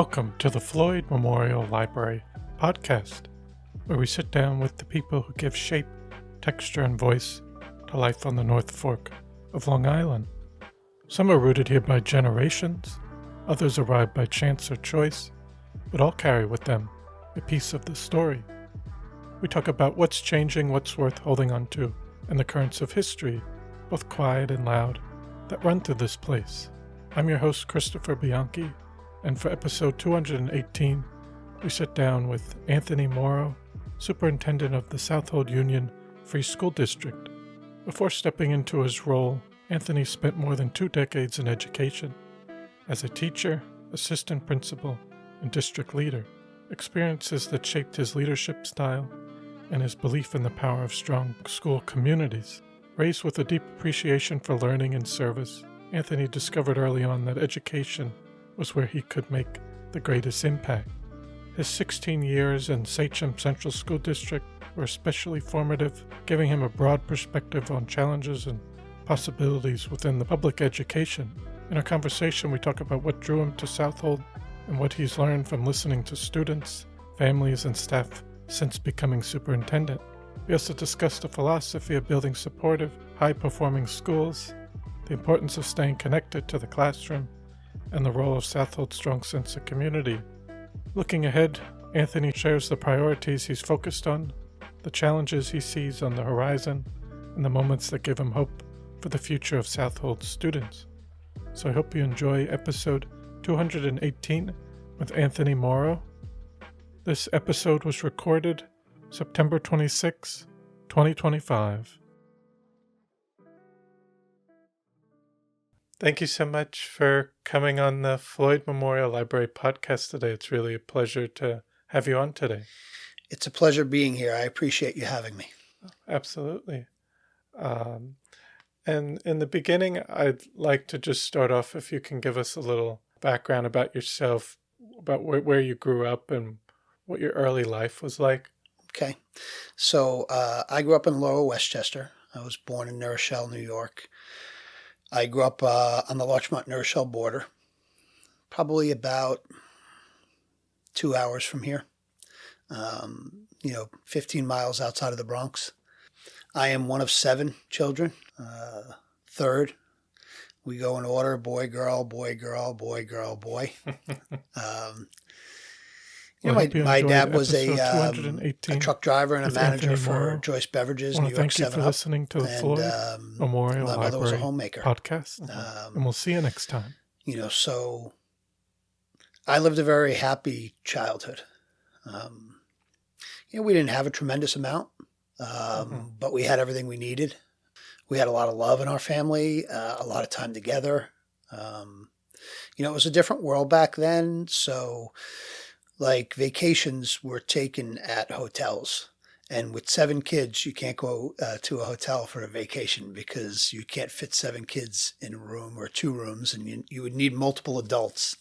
Welcome to the Floyd Memorial Library podcast, where we sit down with the people who give shape, texture, and voice to life on the North Fork of Long Island. Some are rooted here by generations, others arrived by chance or choice, but all carry with them a piece of the story. We talk about what's changing, what's worth holding on to, and the currents of history, both quiet and loud, that run through this place. I'm your host, Christopher Bianchi, and for episode 218, we sit down with Anthony Mauro, Superintendent of the Southold Union Free School District. Before stepping into his role, Anthony spent more than 2 decades in education as a teacher, assistant principal, and district leader, experiences that shaped his leadership style and his belief in the power of strong school communities. Raised with a deep appreciation for learning and service, Anthony discovered early on that education was where he could make the greatest impact. His 16 years in Sachem Central School District were especially formative, giving him a broad perspective on challenges and possibilities within the public education. In our conversation, we talk about what drew him to Southold and what he's learned from listening to students, families, and staff since becoming superintendent. We also discussed the philosophy of building supportive, high-performing schools, the importance of staying connected to the classroom, and the role of Southold's strong sense of community. Looking ahead, Anthony shares the priorities he's focused on, the challenges he sees on the horizon, and the moments that give him hope for the future of Southold students. So I hope you enjoy episode 218 with Anthony Mauro. This episode was recorded September 26, 2025. Thank you so much for coming on the Floyd Memorial Library podcast today. It's really a pleasure to have you on today. It's a pleasure being here. I appreciate you having me. Absolutely. And in the beginning, I'd like to just start off, if you can give us a little background about yourself, about where you grew up and what your early life was like. Okay. So I grew up in Lower Westchester. I was born in New Rochelle, New York. I grew up on the Larchmont-New Rochelle border, probably about 2 hours from here, 15 miles outside of the Bronx. I am one of 7 children, third. We go in order: boy, girl, boy, girl, boy, girl, boy. My dad was a truck driver and a manager for Joyce Beverages, New York 7 Up. Thank you for listening to the Floyd Memorial my mother was a Library homemaker. podcast, and we'll see you next time. So I lived a very happy childhood. We didn't have a tremendous amount, but we had everything we needed. We had a lot of love in our family, a lot of time together. It was a different world back then, so like vacations were taken at hotels, and with 7 kids, you can't go to a hotel for a vacation because you can't fit 7 kids in a room or 2 rooms, and you would need multiple adults.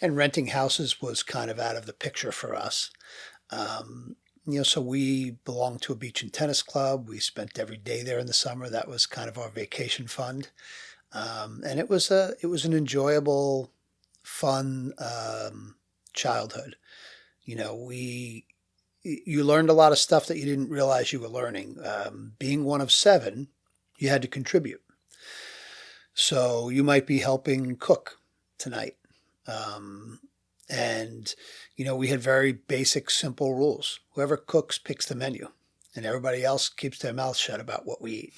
And renting houses was kind of out of the picture for us. So we belonged to a beach and tennis club. We spent every day there in the summer. That was kind of our vacation fund, and it was an enjoyable, fun childhood. You learned a lot of stuff that you didn't realize you were learning. Being one of 7, you had to contribute. So you might be helping cook tonight. We had very basic, simple rules. Whoever cooks picks the menu, and everybody else keeps their mouth shut about what we eat.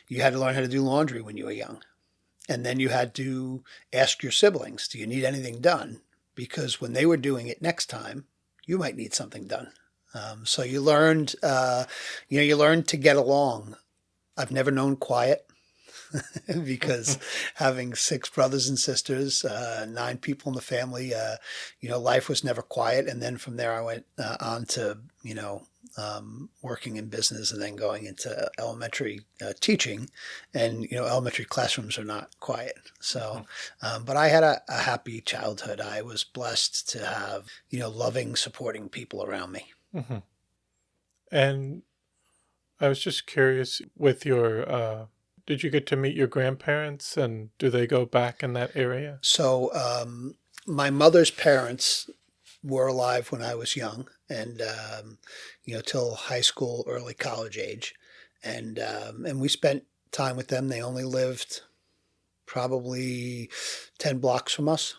You had to learn how to do laundry when you were young. And then you had to ask your siblings, do you need anything done? Because when they were doing it next time, you might need something done. So you learned, you learned to get along. I've never known quiet because having 6 brothers and sisters, 9 people in the family, life was never quiet. And then from there I went on to, working in business and then going into elementary teaching, and elementary classrooms are not quiet. So but I had a happy childhood. I was blessed to have loving, supporting people around me. And I was just curious, with your did you get to meet your grandparents, and do they go back in that area? So my mother's parents were alive when I was young, and till high school, early college age, and we spent time with them. They only lived probably 10 blocks from us.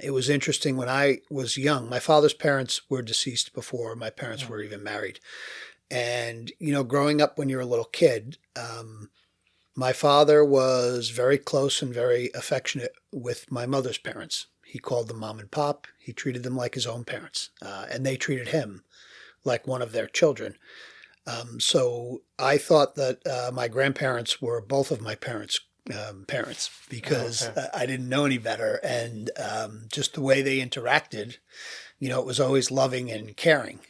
It was interesting when I was young. My father's parents were deceased before my parents were even married. And, growing up when you're a little kid, my father was very close and very affectionate with my mother's parents. He called them mom and pop. He treated them like his own parents, and they treated him like one of their children. So I thought that my grandparents were both of my parents' parents because I didn't know any better. And just the way they interacted, it was always loving and caring.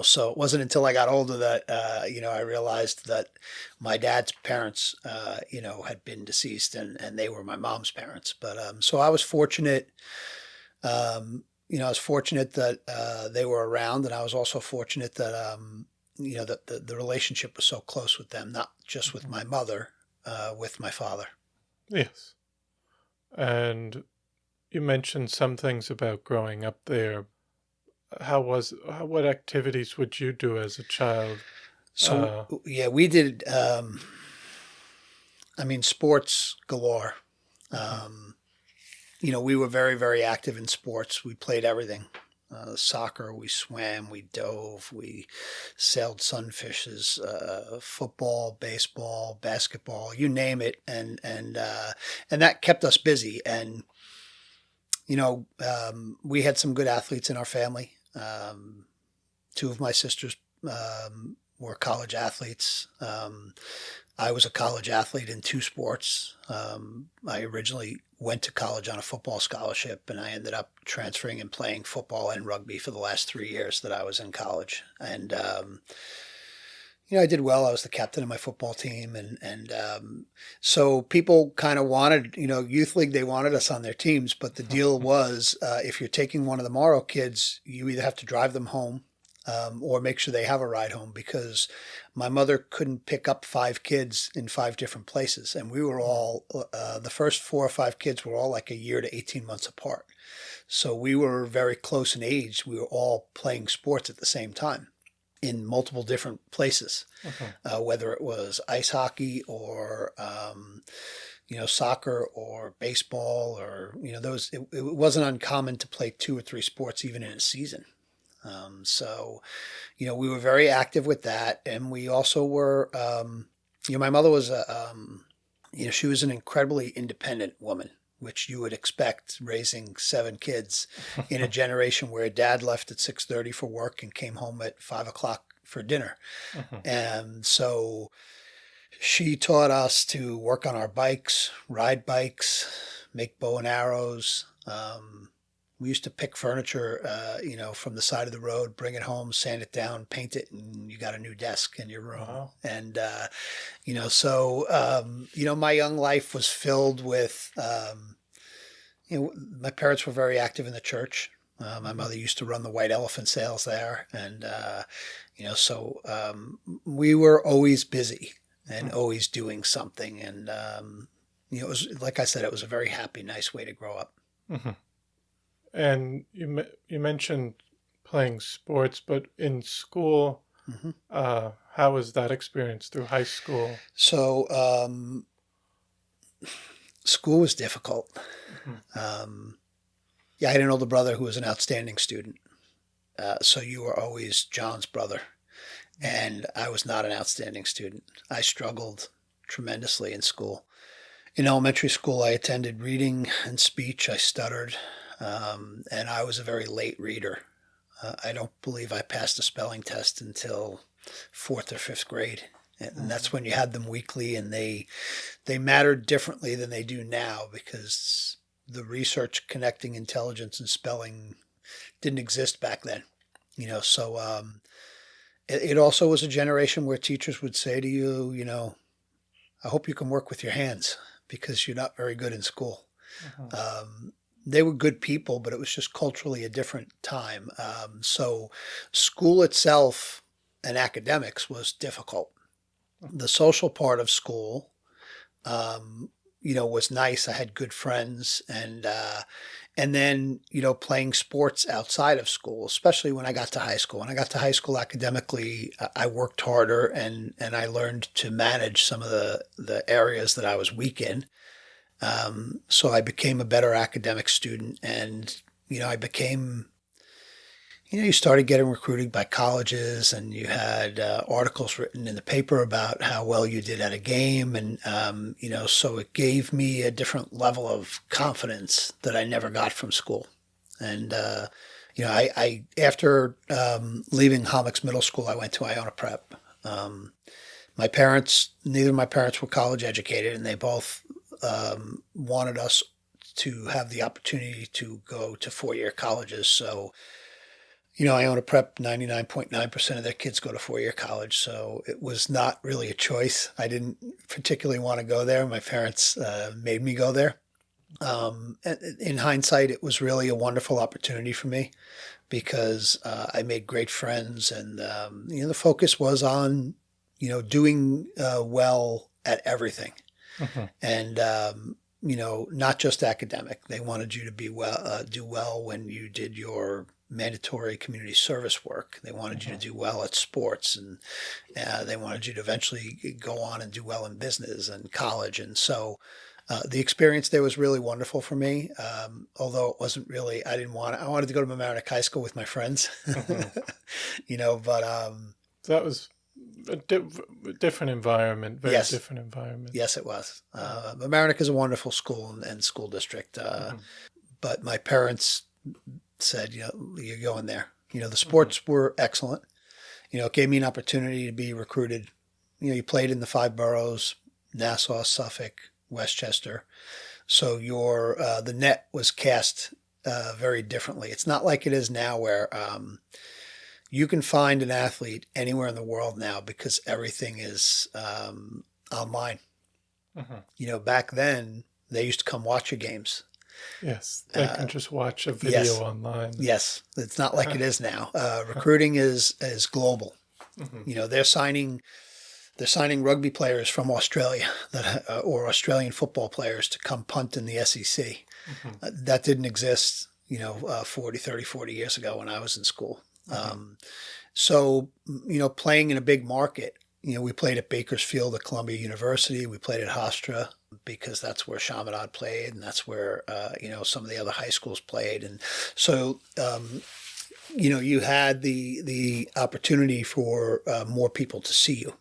So it wasn't until I got older that, I realized that my dad's parents, had been deceased and they were my mom's parents. But so I was fortunate, that they were around, and I was also fortunate that, that the relationship was so close with them, not just with my mother, with my father. Yes. And you mentioned some things about growing up there. What activities would you do as a child? So, we did, sports galore. We were very, very active in sports. We played everything. Soccer, we swam, we dove, we sailed sunfishes, football, baseball, basketball, you name it. And that kept us busy. And, we had some good athletes in our family. Two of my sisters were college athletes. I was a college athlete in two sports. I originally went to college on a football scholarship, and I ended up transferring and playing football and rugby for the last 3 years that I was in college. And, I did well. I was the captain of my football team. And so people kind of wanted, youth league, they wanted us on their teams. But the deal was if you're taking one of the Mauro kids, you either have to drive them home or make sure they have a ride home, because my mother couldn't pick up 5 kids in 5 different places. And we were all, the first 4 or 5 kids were all like a year to 18 months apart. So we were very close in age. We were all playing sports at the same time in multiple different places, whether it was ice hockey or, soccer or baseball or, it wasn't uncommon to play 2 or 3 sports even in a season. So, we were very active with that. And we also were, my mother was, she was an incredibly independent woman, which you would expect raising 7 kids in a generation where dad left at 6:30 for work and came home at 5 o'clock for dinner. And so she taught us to work on our bikes, ride bikes, make bow and arrows. We used to pick furniture, from the side of the road, bring it home, sand it down, paint it, and you got a new desk in your room. Wow. And, my young life was filled with, my parents were very active in the church. My mother used to run the White Elephant sales there. And, we were always busy and always doing something. And, it was, like I said, it was a very happy, nice way to grow up. Mm-hmm. And you mentioned playing sports, but in school, how was that experience through high school? So school was difficult. I had an older brother who was an outstanding student. So you were always John's brother. And I was not an outstanding student. I struggled tremendously in school. In elementary school, I attended reading and speech. I stuttered. And I was a very late reader. I don't believe I passed a spelling test until 4th or 5th grade. And that's when you had them weekly, and they mattered differently than they do now, because the research connecting intelligence and spelling didn't exist back then. So it also was a generation where teachers would say to you, I hope you can work with your hands because you're not very good in school. They were good people, but it was just culturally a different time. So school itself and academics was difficult. The social part of school was nice. I had good friends, and then, playing sports outside of school, especially when I got to high school. When I got to high school academically, I worked harder and I learned to manage some of the areas that I was weak in. So I became a better academic student, and, I became, you started getting recruited by colleges, and you had articles written in the paper about how well you did at a game. And, so it gave me a different level of confidence that I never got from school. And, I after leaving Homix Middle School, I went to Iona Prep. Neither of my parents were college educated, and they both wanted us to have the opportunity to go to 4-year colleges. So, Iona Prep, 99.9% of their kids go to 4-year college. So it was not really a choice. I didn't particularly want to go there. My parents made me go there. In hindsight, it was really a wonderful opportunity for me because I made great friends, and, the focus was on, doing well at everything. Mm-hmm. And, not just academic. They wanted you to do well when you did your mandatory community service work. They wanted you to do well at sports, and they wanted you to eventually go on and do well in business and college. And so the experience there was really wonderful for me. Although it wasn't really, I wanted to go to Mamaroneck High School with my friends, but That was a different environment, very Yes. different environment. yes, it was. Mamaroneck is a wonderful school and school district. But my parents said, you're going there. The sports were excellent. It gave me an opportunity to be recruited. You played in the 5 boroughs, Nassau, Suffolk, Westchester. So the net was cast very differently. It's not like it is now where you can find an athlete anywhere in the world now because everything is online. Back then, they used to come watch your games. Yes, they can just watch a video yes. online. Yes, it's not like it is now. Recruiting is global. They're signing rugby players from Australia or Australian football players to come punt in the SEC. That didn't exist, 40 years ago when I was in school. So, playing in a big market, we played at Bakersfield at Columbia University. We played at Hofstra because that's where Chaminade played, and that's where, some of the other high schools played. And so, you had the opportunity for more people to see you,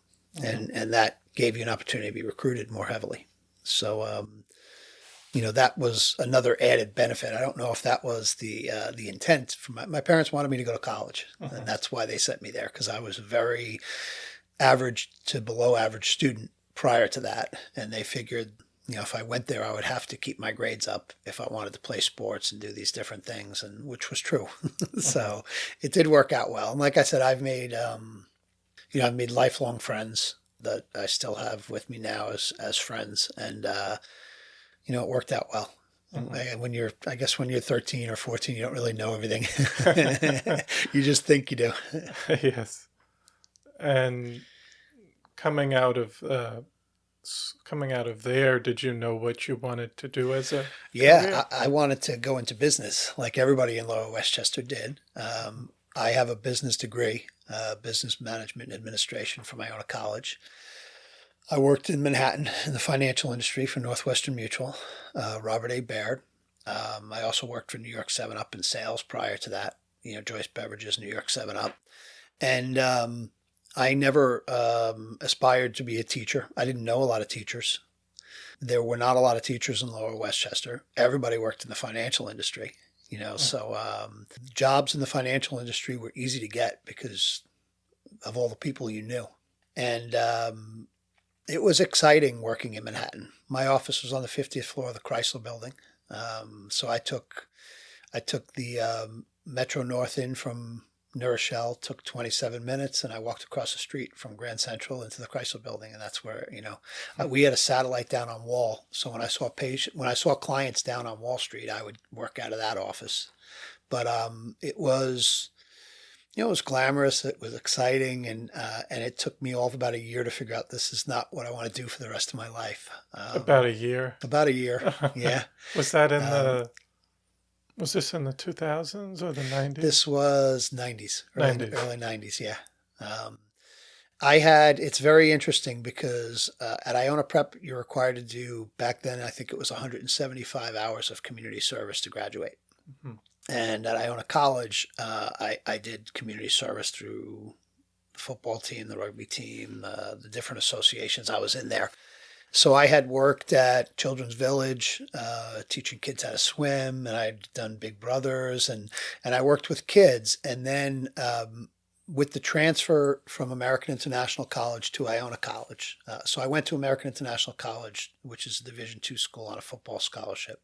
and that gave you an opportunity to be recruited more heavily. So, that was another added benefit. I don't know if that was the intent. My parents wanted me to go to college, and that's why they sent me there, because I was a very average to below average student prior to that. And they figured, if I went there, I would have to keep my grades up if I wanted to play sports and do these different things, and which was true. So it did work out well. And like I said, I've made lifelong friends that I still have with me now as friends. And, it worked out well. When you're 13 or 14, you don't really know everything. You just think you do. Yes. And coming out of there, did you know what you wanted to do as a career? I wanted to go into business like everybody in Lower Westchester did. I have a business degree, business management and administration from Iona College. I worked in Manhattan in the financial industry for Northwestern Mutual, Robert A. Baird. I also worked for New York 7-Up in sales prior to that, Joyce Beverages, New York 7-Up. And I never aspired to be a teacher. I didn't know a lot of teachers. There were not a lot of teachers in Lower Westchester. Everybody worked in the financial industry, so jobs in the financial industry were easy to get because of all the people you knew. And it was exciting working in Manhattan. My office was on the 50th floor of the Chrysler Building. So I took the Metro North in from New Rochelle, took 27 minutes, and I walked across the street from Grand Central into the Chrysler Building, and that's where we had a satellite down on Wall. So when I saw clients down on Wall Street, I would work out of that office. But it was It was glamorous. It was exciting, and it took me all of about a year to figure out this is not what I want to do for the rest of my life. About a year. About a year, yeah. Was that in was this in the 2000s or the 90s? This was 90s, early 90s, yeah. It's very interesting because at Iona Prep, you're required to do, back then, I think it was 175 hours of community service to graduate. Mm-hmm. And at Iona College, I did community service through the football team, the rugby team, the different associations I was in there. So I had worked at Children's Village, teaching kids how to swim, and I'd done Big Brothers, and I worked with kids. And then with the transfer from American International College to Iona College. So I went to American International College, which is a Division II school, on a football scholarship.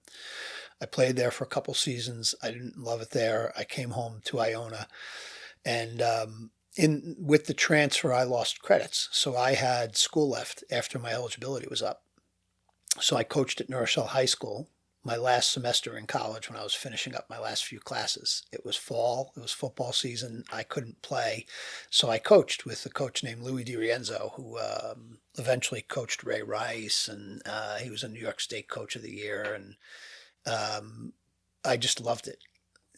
I played there for a couple seasons. I didn't love it there. I came home to Iona, and with the transfer, I lost credits. So I had school left after my eligibility was up. So I coached at New Rochelle High School my last semester in college when I was finishing up my last few classes. It was fall. It was football season. I couldn't play. So I coached with a coach named Louis DiRienzo, who eventually coached Ray Rice, and he was a New York State Coach of the Year. And I just loved it.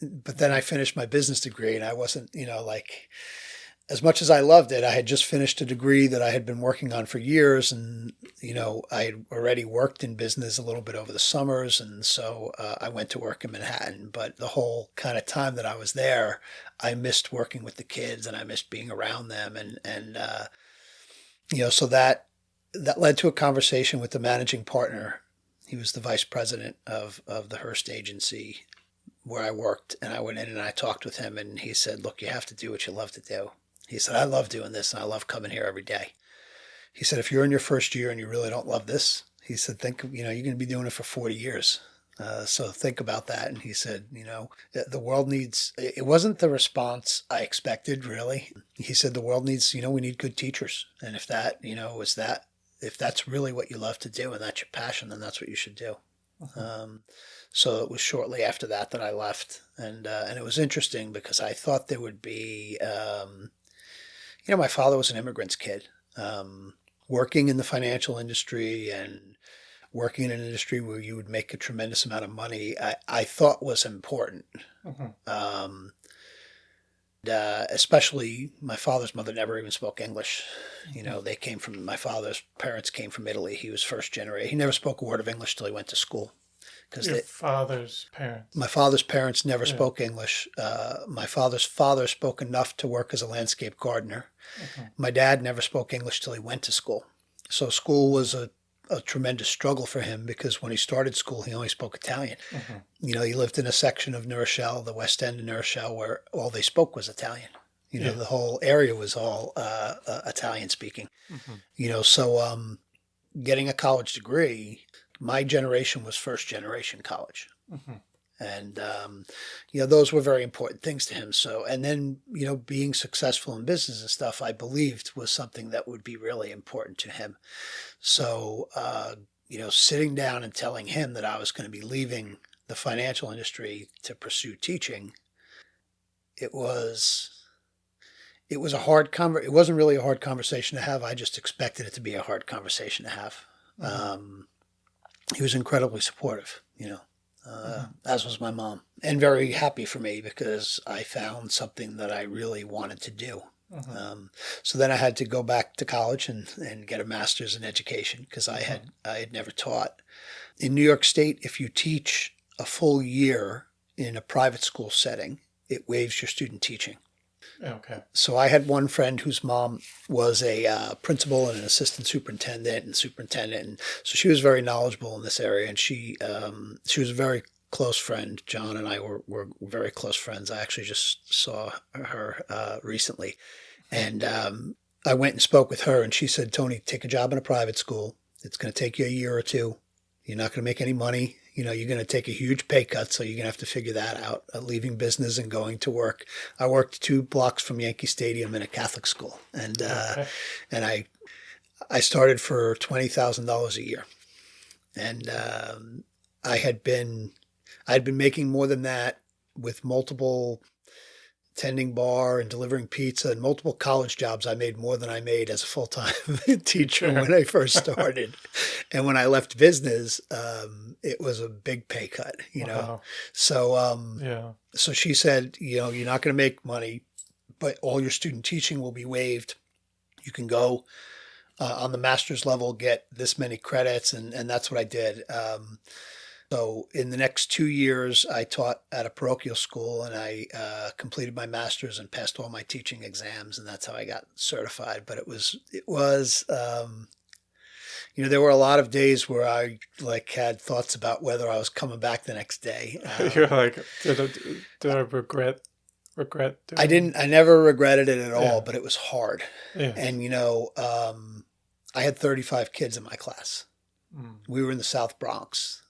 But then I finished my business degree, and I wasn't, as much as I loved it, I had just finished a degree that I had been working on for years. And, I had already worked in business a little bit over the summers. And so I went to work in Manhattan. But the whole kind of time that I was there, I missed working with the kids, and I missed being around them. So that led to a conversation with the managing partner. He was the vice president of the Hearst agency where I worked. And I went in and I talked with him, and he said, look, you have to do what you love to do. He said, I love doing this, and I love coming here every day. He said, if you're in your first year and you really don't love this, he said, think, you're going to be doing it for 40 years. So think about that. And he said, the world needs, it wasn't the response I expected, really. He said, the world needs, we need good teachers. And if that, if that's really what you love to do and that's your passion, then that's what you should do. Mm-hmm. So it was shortly after that I left. And it was interesting because I thought there would be, my father was an immigrant's kid, working in the financial industry and working in an industry where you would make a tremendous amount of money, I thought was important. Mm-hmm. Especially my father's mother never even spoke English. Mm-hmm. My father's parents came from Italy. He was first generation. He never spoke a word of English till he went to school. Your father's parents? My father's parents never spoke English. My father's father spoke enough to work as a landscape gardener. Okay. My dad never spoke English till he went to school. So school was a tremendous struggle for him because when he started school, he only spoke Italian. Mm-hmm. He lived in a section of New Rochelle, the West End of New Rochelle, where all they spoke was Italian. The whole area was all Italian speaking. Mm-hmm. So getting a college degree, my generation was first generation college. Mm-hmm. And, those were very important things to him. So, and then, being successful in business and stuff, I believed was something that would be really important to him. So, sitting down and telling him that I was going to be leaving the financial industry to pursue teaching, it was a hard it wasn't really a hard conversation to have. I just expected it to be a hard conversation to have. Mm-hmm. He was incredibly supportive, as was my mom, and very happy for me because I found something that I really wanted to do. Mm-hmm. So then I had to go back to college and get a master's in education because I had never taught. In New York State, if you teach a full year in a private school setting, it waives your student teaching. Okay. So I had one friend whose mom was a principal and an assistant superintendent, and so she was very knowledgeable in this area, and she was a very close friend. John and I were very close friends. I actually just saw her recently, and I went and spoke with her, and she said, Tony, take a job in a private school. It's going to take you a year or two. You're not going to make any money. You're going to take a huge pay cut, so you're going to have to figure that out, leaving business and going to work. I worked 2 blocks from Yankee Stadium in a Catholic school, and I started for $20,000 a year. And I had been making more than that with multiple tending bar and delivering pizza and multiple college jobs, I made more than I made as a full-time teacher when I first started. And when I left business, it was a big pay cut, you know. Wow. So, Yeah. so she said, you know, you're not going to make money, but all your student teaching will be waived. You can go on the master's level, get this many credits, and that's what I did. So in the next 2 years, I taught at a parochial school, and I completed my master's and passed all my teaching exams, and that's how I got certified. But it was, you know, there were a lot of days where I like had thoughts about whether I was coming back the next day. You're like, did I regret doing I never regretted it at all, Yeah. but it was hard. Yeah. And, you know, I had 35 kids in my class. We were in the South Bronx.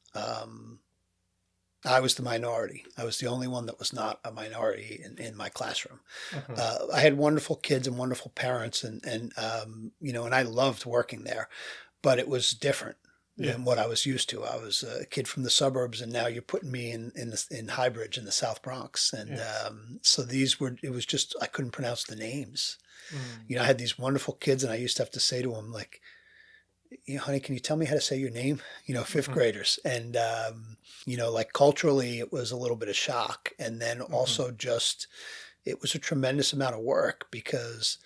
I was the minority. I was the only one that was not a minority in my classroom. I had wonderful kids and wonderful parents, and you know, and I loved working there, but it was different than what I was used to. I was a kid from the suburbs, and now you're putting me in Highbridge in the South Bronx, and so it was just I couldn't pronounce the names. You know, I had these wonderful kids, and I used to have to say to them like, you know, honey, can you tell me how to say your name? You know, fifth graders. And, you know, like culturally, it was a little bit of shock. And then also just, it was a tremendous amount of work, because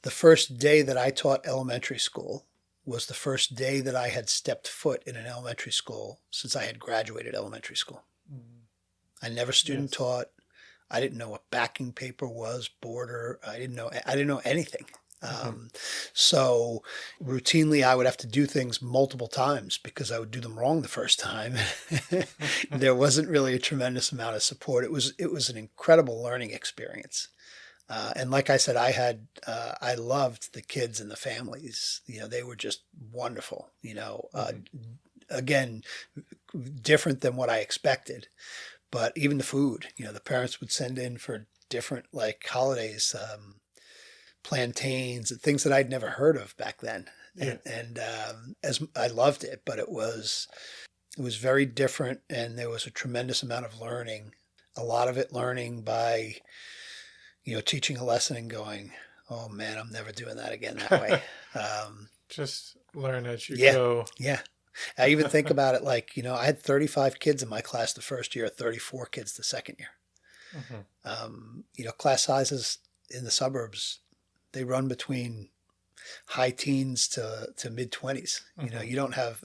the first day that I taught elementary school was the first day that I had stepped foot in an elementary school since I had graduated elementary school. I never student taught. I didn't know what backing paper was, border. I didn't know anything. So routinely I would have to do things multiple times because I would do them wrong the first time. There wasn't really a tremendous amount of support. It was an incredible learning experience. And like I said, I loved the kids and the families. You know, they were just wonderful, you know, again, different than what I expected, but even the food, you know, the parents would send in for different like holidays, plantains and things that I'd never heard of back then. And as I loved it, but it was very different. And there was a tremendous amount of learning, a lot of it learning by, you know, teaching a lesson and going, oh man, I'm never doing that again that way. Just learn as you Yeah. go. Yeah. I even think about it like, you know, I had 35 kids in my class the first year, 34 kids the second year. You know, class sizes in the suburbs, they run between high teens to mid 20s. You know, you don't have,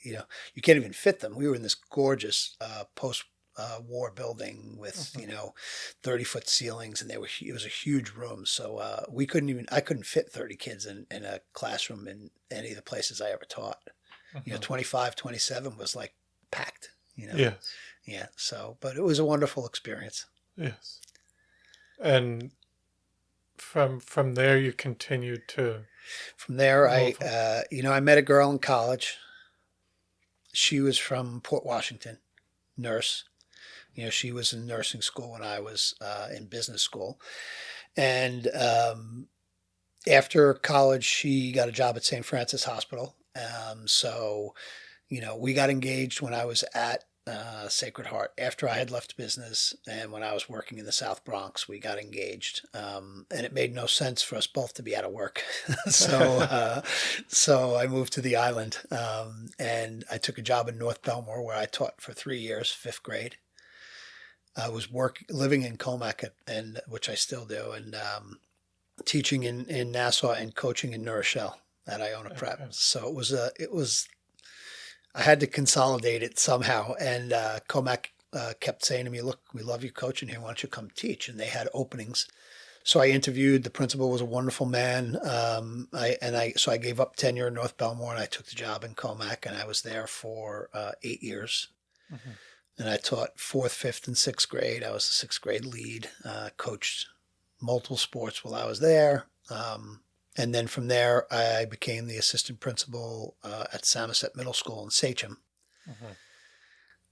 you know, you can't even fit them. We were in this gorgeous post-war building with, you know, 30-foot ceilings, and it was a huge room. So I couldn't fit 30 kids in a classroom in any of the places I ever taught. You know, 25, 27 was like packed, you know. Yes. Yeah. So, but it was a wonderful experience. Yes. And from there you continued to. From there, you know, I met a girl in college. She was from Port Washington, nurse. You know, she was in nursing school when I was in business school. And after college, she got a job at St. Francis Hospital. So, you know, we got engaged when I was at Sacred Heart. After I had left business and when I was working in the South Bronx, we got engaged. And it made no sense for us both to be out of work. So I moved to the island, and I took a job in North Belmore where I taught for 3 years, 5th grade. I was living in Comac, and which I still do, and teaching in Nassau and coaching in New Rochelle at Iona Prep. So it was I had to consolidate it somehow. And Comac kept saying to me, look, we love you coaching here. Why don't you come teach? And they had openings. So I interviewed. The principal was a wonderful man. So I gave up tenure in North Belmore, and I took the job in Comac, and I was there for 8 years. And I taught 4th, 5th, and 6th grade. I was the 6th grade lead, coached multiple sports while I was there. And then from there, I became the assistant principal at Samoset Middle School in Sachem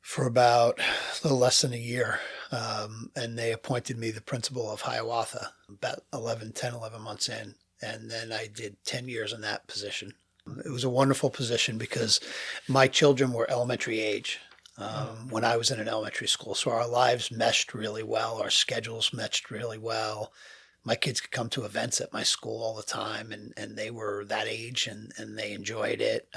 for about a little less than a year. And they appointed me the principal of Hiawatha about 11 months in. And then I did 10 years in that position. It was a wonderful position because my children were elementary age. when I was in an elementary school. So our lives meshed really well. Our schedules meshed really well. My kids could come to events at my school all the time, and they were that age, and they enjoyed it.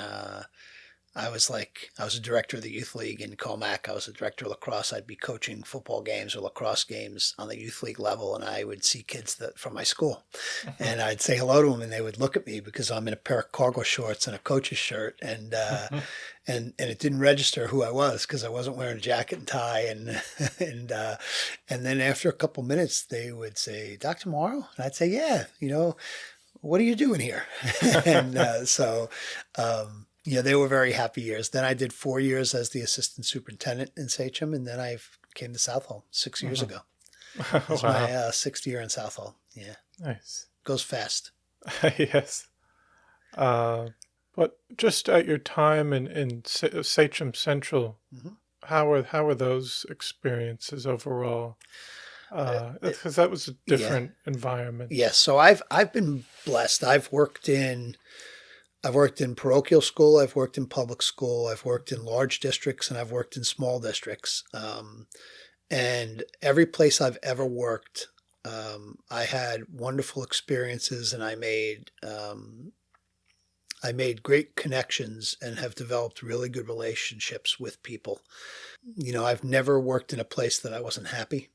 I was a director of the youth league in Comac. I was a director of lacrosse. I'd be coaching football games or lacrosse games on the youth league level, and I would see kids from my school, and I'd say hello to them, and they would look at me because I'm in a pair of cargo shorts and a coach's shirt, and it didn't register who I was because I wasn't wearing a jacket and tie, and then after a couple minutes they would say, "Dr. Mauro," and I'd say, "Yeah, what are you doing here?" and they were very happy years. Then I did 4 years as the assistant superintendent in Sachem, and then I came to Southold 6 years ago. It was my sixth year in Southold. Yeah. Nice. Goes fast. Yes. But just at your time in Sachem Central, how were those experiences overall? Because that was a different environment. Yes. So I've been blessed. I've worked in parochial school, I've worked in public school, I've worked in large districts, and I've worked in small districts. And every place I've ever worked, I had wonderful experiences, and I made great connections and have developed really good relationships with people. I've never worked in a place that I wasn't happy.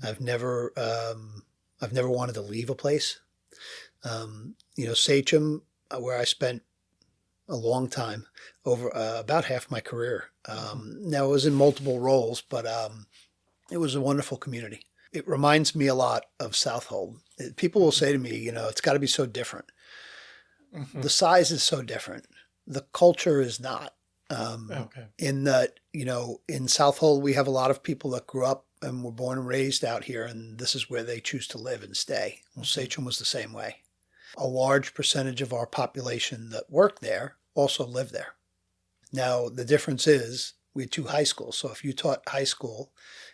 I've never wanted to leave a place. Sachem, where I spent a long time, over about half my career. Now, it was in multiple roles, but it was a wonderful community. It reminds me a lot of Southold. People will say to me, it's got to be so different. The size is so different. The culture is not. In that, in Southold, we have a lot of people that grew up and were born and raised out here, and this is where they choose to live and stay. Well, Sachem was the same way. A large percentage of our population that worked there also lived there. Now, the difference is we had 2 high schools. So if you taught high school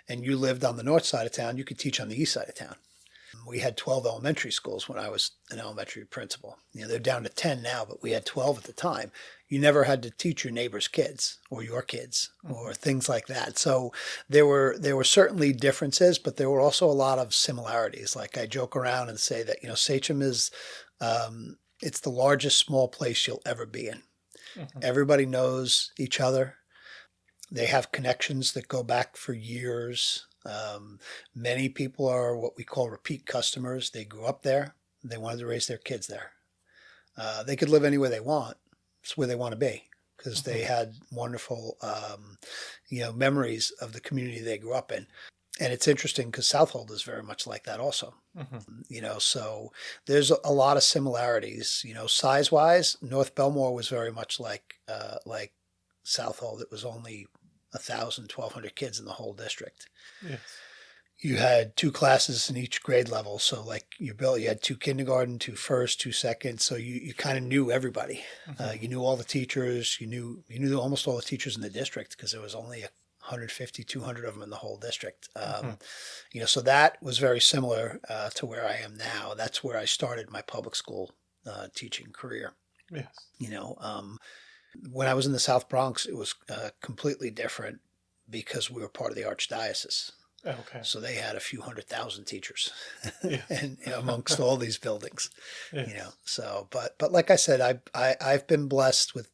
and you lived on the north side of town, you could teach on the east side of town. We had 12 elementary schools when I was an elementary principal. They're down to 10 now, but we had 12 at the time. You never had to teach your neighbor's kids or your kids or things like that. So there were certainly differences, but there were also a lot of similarities. Like I joke around and say that, Sachem is, it's the largest small place you'll ever be in. Everybody knows each other. They have connections that go back for years. Many people are what we call repeat customers. They grew up there. They wanted to raise their kids there. They could live anywhere they want. It's where they want to be because they had wonderful, memories of the community they grew up in. And it's interesting because Southold is very much like that also. So there's a lot of similarities. Size-wise, North Belmore was very much like Southold. It was only 1,000, 1,200 kids in the whole district. Yes. You had 2 classes in each grade level. So like you had 2 kindergarten, 2 first, 2 second. So you kind of knew everybody. You knew all the teachers. You knew almost all the teachers in the district because there was only 150, 200 of them in the whole district. So that was very similar to where I am now. That's where I started my public school teaching career. Yes. When I was in the South Bronx, it was completely different because we were part of the Archdiocese. Okay. So they had a few 100,000 teachers Yes. and amongst all these buildings, Yes. So, but like I said, I've been blessed with,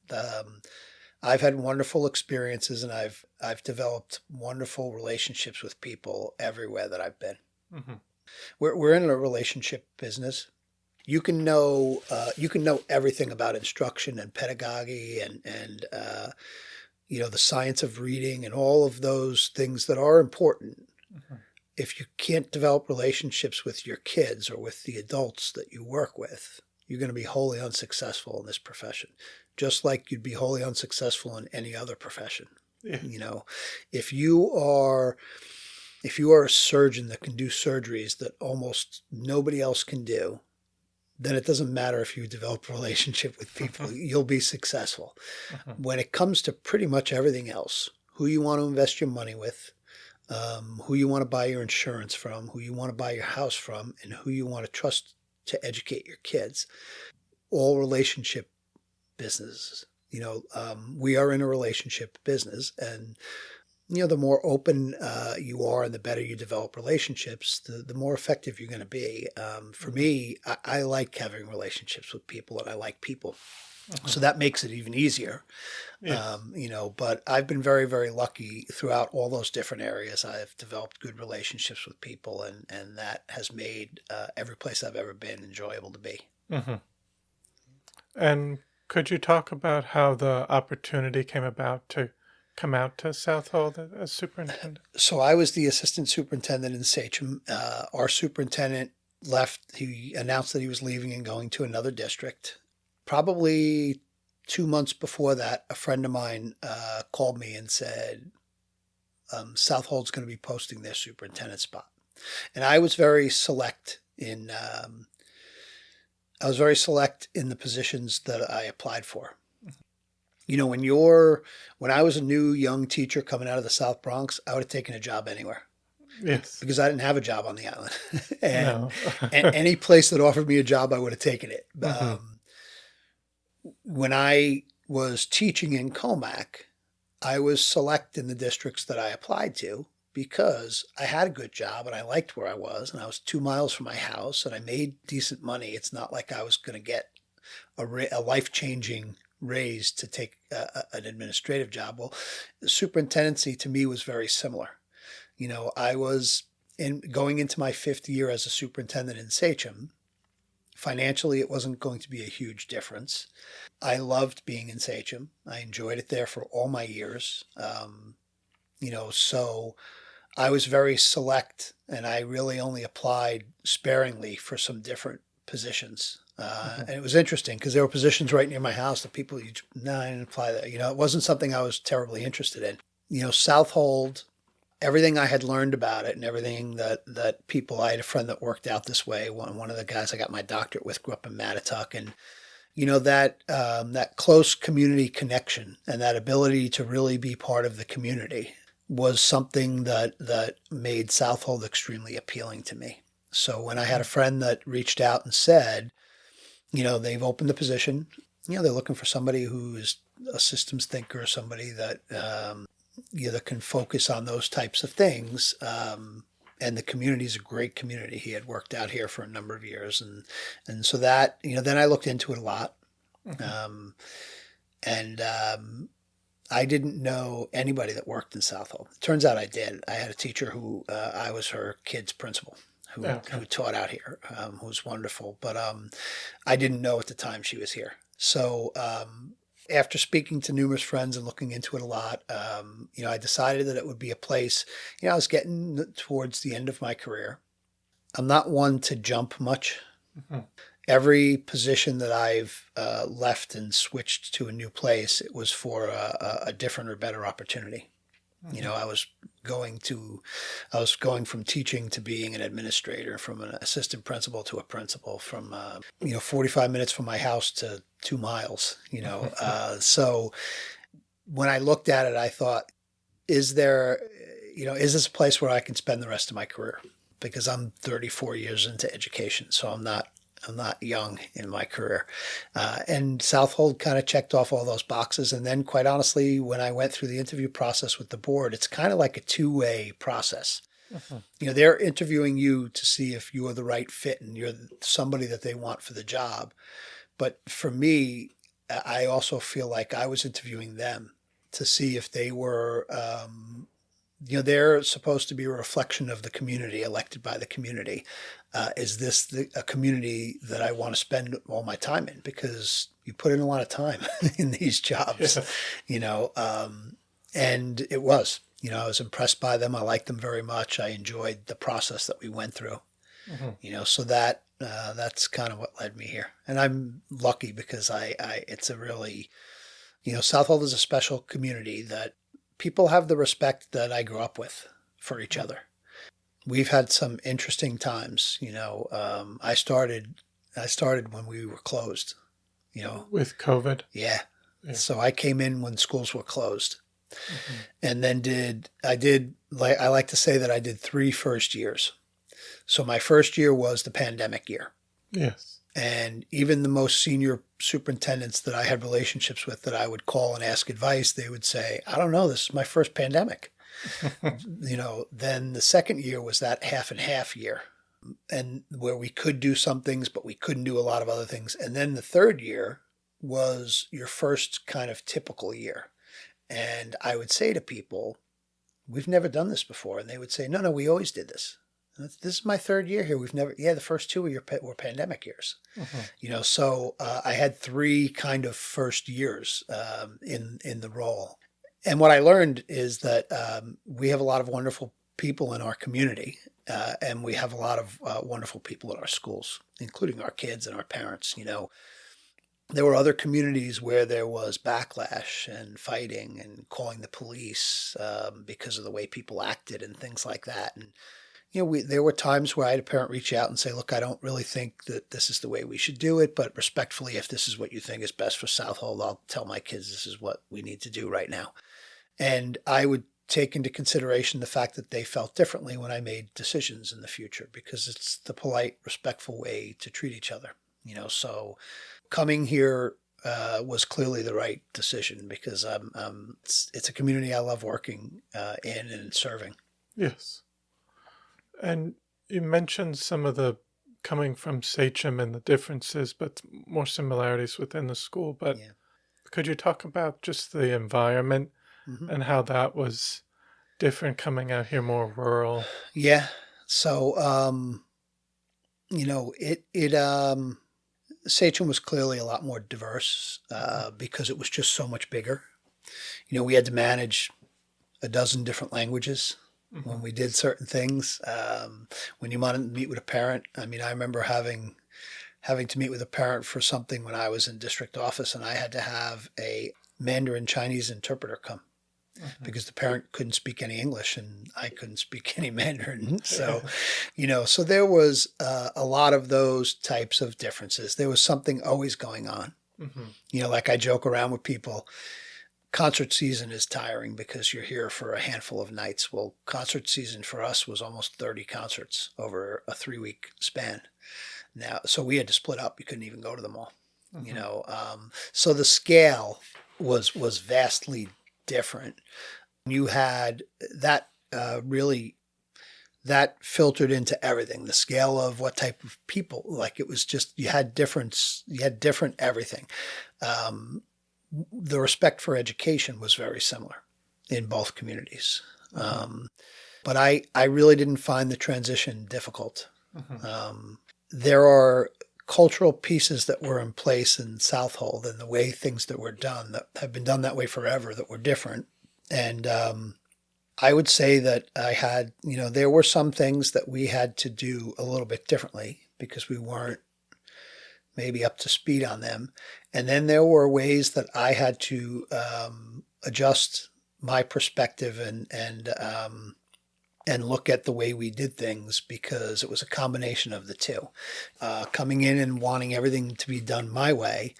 I've had wonderful experiences and I've developed wonderful relationships with people everywhere that I've been. We're in a relationship business. You can know everything about instruction and pedagogy and the science of reading and all of those things that are important. If you can't develop relationships with your kids or with the adults that you work with, you're going to be wholly unsuccessful in this profession, just like you'd be wholly unsuccessful in any other profession. Yeah. If you are a surgeon that can do surgeries that almost nobody else can do, then it doesn't matter if you develop a relationship with people, you'll be successful. When it comes to pretty much everything else, who you want to invest your money with, who you want to buy your insurance from, who you want to buy your house from, and who you want to trust to educate your kids, all relationship businesses We are in a relationship business, and the more open you are and the better you develop relationships, the more effective you're going to be. For me, I like having relationships with people, and I like people. So that makes it even easier. Yes. But I've been very, very lucky throughout all those different areas. I've developed good relationships with people, and that has made every place I've ever been enjoyable to be. Mm-hmm. And could you talk about how the opportunity came about to come out to Southold as superintendent? So I was the assistant superintendent in Sachem. Our superintendent left. He announced that he was leaving and going to another district. Probably 2 months before that, a friend of mine called me and said, Southold's going to be posting their superintendent spot. And I was very select in the positions that I applied for. When I was a new young teacher coming out of the South Bronx, I would have taken a job anywhere. Yes. Because I didn't have a job on the island. and, No. and any place that offered me a job, I would have taken it. When I was teaching in Comac, I was select in the districts that I applied to because I had a good job and I liked where I was, and I was 2 miles from my house and I made decent money. It's not like I was going to get a life-changing raise to take an administrative job. Well, the superintendency to me was very similar. I was going into my 5th year as a superintendent in Sachem. Financially, it wasn't going to be a huge difference. I loved being in Sachem. I enjoyed it there for all my years. So I was very select, and I really only applied sparingly for some different positions. And it was interesting because there were positions right near my house that people, no, I didn't apply that. It wasn't something I was terribly interested in. Southold, everything I had learned about it and everything that people, I had a friend that worked out this way. One of the guys I got my doctorate with grew up in Mattituck, and that close community connection and that ability to really be part of the community was something that made Southold extremely appealing to me. So when I had a friend that reached out and said, they've opened the position, they're looking for somebody who's a systems thinker, somebody that that can focus on those types of things. And the community is a great community. He had worked out here for a number of years. And so that, then I looked into it a lot. I didn't know anybody that worked in Southold. It turns out I did. I had a teacher who I was her kid's principal who taught out here, who was wonderful. But I didn't know at the time she was here. So after speaking to numerous friends and looking into it a lot, I decided that it would be a place. I was getting towards the end of my career. I'm not one to jump much. Every position that I've left and switched to a new place, it was for a different or better opportunity. I was going from teaching to being an administrator, from an assistant principal to a principal, from 45 minutes from my house to 2 miles. So when I looked at it, I thought, is this a place where I can spend the rest of my career? Because I'm 34 years into education, so I'm not young in my career. And Southold kind of checked off all those boxes. And then, quite honestly, when I went through the interview process with the board, it's kind of like a two-way process. They're interviewing you to see if you are the right fit and you're somebody that they want for the job. But for me, I also feel like I was interviewing them to see if they were they're supposed to be a reflection of the community, elected by the community. Is this a community that I want to spend all my time in? Because you put in a lot of time in these jobs, and it was. I was impressed by them. I liked them very much. I enjoyed the process that we went through. So that's kind of what led me here. And I'm lucky because it's a really, Southold is a special community that people have the respect that I grew up with for each other. We've had some interesting times. I started when we were closed. With COVID. Yeah. So I came in when schools were closed, and then I like to say that I did 3 first years. So my first year was the pandemic year. Yes. And even the most senior superintendents that I had relationships with that I would call and ask advice, they would say, I don't know, this is my first pandemic. Then the second year was that half and half year, and where we could do some things, but we couldn't do a lot of other things. And then the third year was your first kind of typical year. And I would say to people, we've never done this before. And they would say, no, we always did this. This is my third year here. The first two were pandemic years. So I had 3 kind of first years in the role. And what I learned is that we have a lot of wonderful people in our community, and we have a lot of wonderful people in our schools, including our kids and our parents. There were other communities where there was backlash and fighting and calling the police because of the way people acted and things like that. And there were times where I had a parent reach out and say, look, I don't really think that this is the way we should do it, but respectfully, if this is what you think is best for Southold, I'll tell my kids this is what we need to do right now. And I would take into consideration the fact that they felt differently when I made decisions in the future, because it's the polite, respectful way to treat each other. So coming here was clearly the right decision, because it's a community I love working in and serving. Yes. And you mentioned some of the coming from Sachem and the differences, but more similarities within the school. But could you talk about just the environment and how that was different coming out here, more rural? Yeah. So, Sachem was clearly a lot more diverse because it was just so much bigger. We had to manage a dozen different languages when we did certain things. When you wanted to meet with a parent, I remember having to meet with a parent for something when I was in district office, and I had to have a Mandarin Chinese interpreter come because the parent couldn't speak any English and I couldn't speak any Mandarin. So, so there was a lot of those types of differences. There was something always going on. Like I joke around with people, concert season is tiring because you're here for a handful of nights. Well, concert season for us was almost 30 concerts over a 3-week span. Now, so we had to split up. We couldn't even go to them all. So the scale was vastly different. You had that that filtered into everything. The scale of what type of people, like it was just, you had different everything. The respect for education was very similar in both communities. But I really didn't find the transition difficult. There are cultural pieces that were in place in Southold and the way things that were done that have been done that way forever that were different. And I would say that I had, there were some things that we had to do a little bit differently because we weren't maybe up to speed on them. And then there were ways that I had to adjust my perspective and look at the way we did things, because it was a combination of the two. Coming in and wanting everything to be done my way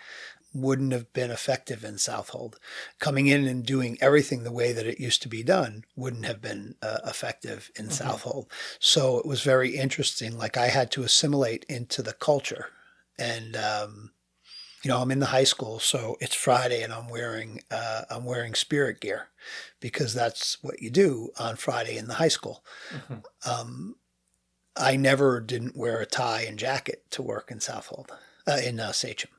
wouldn't have been effective in Southold. Coming in and doing everything the way that it used to be done wouldn't have been effective in Southold. So it was very interesting. Like I had to assimilate into the culture. And I'm in the high school, so it's Friday, and I'm wearing spirit gear because that's what you do on Friday in the high school. I never didn't wear a tie and jacket to work in Southold, in Sachem,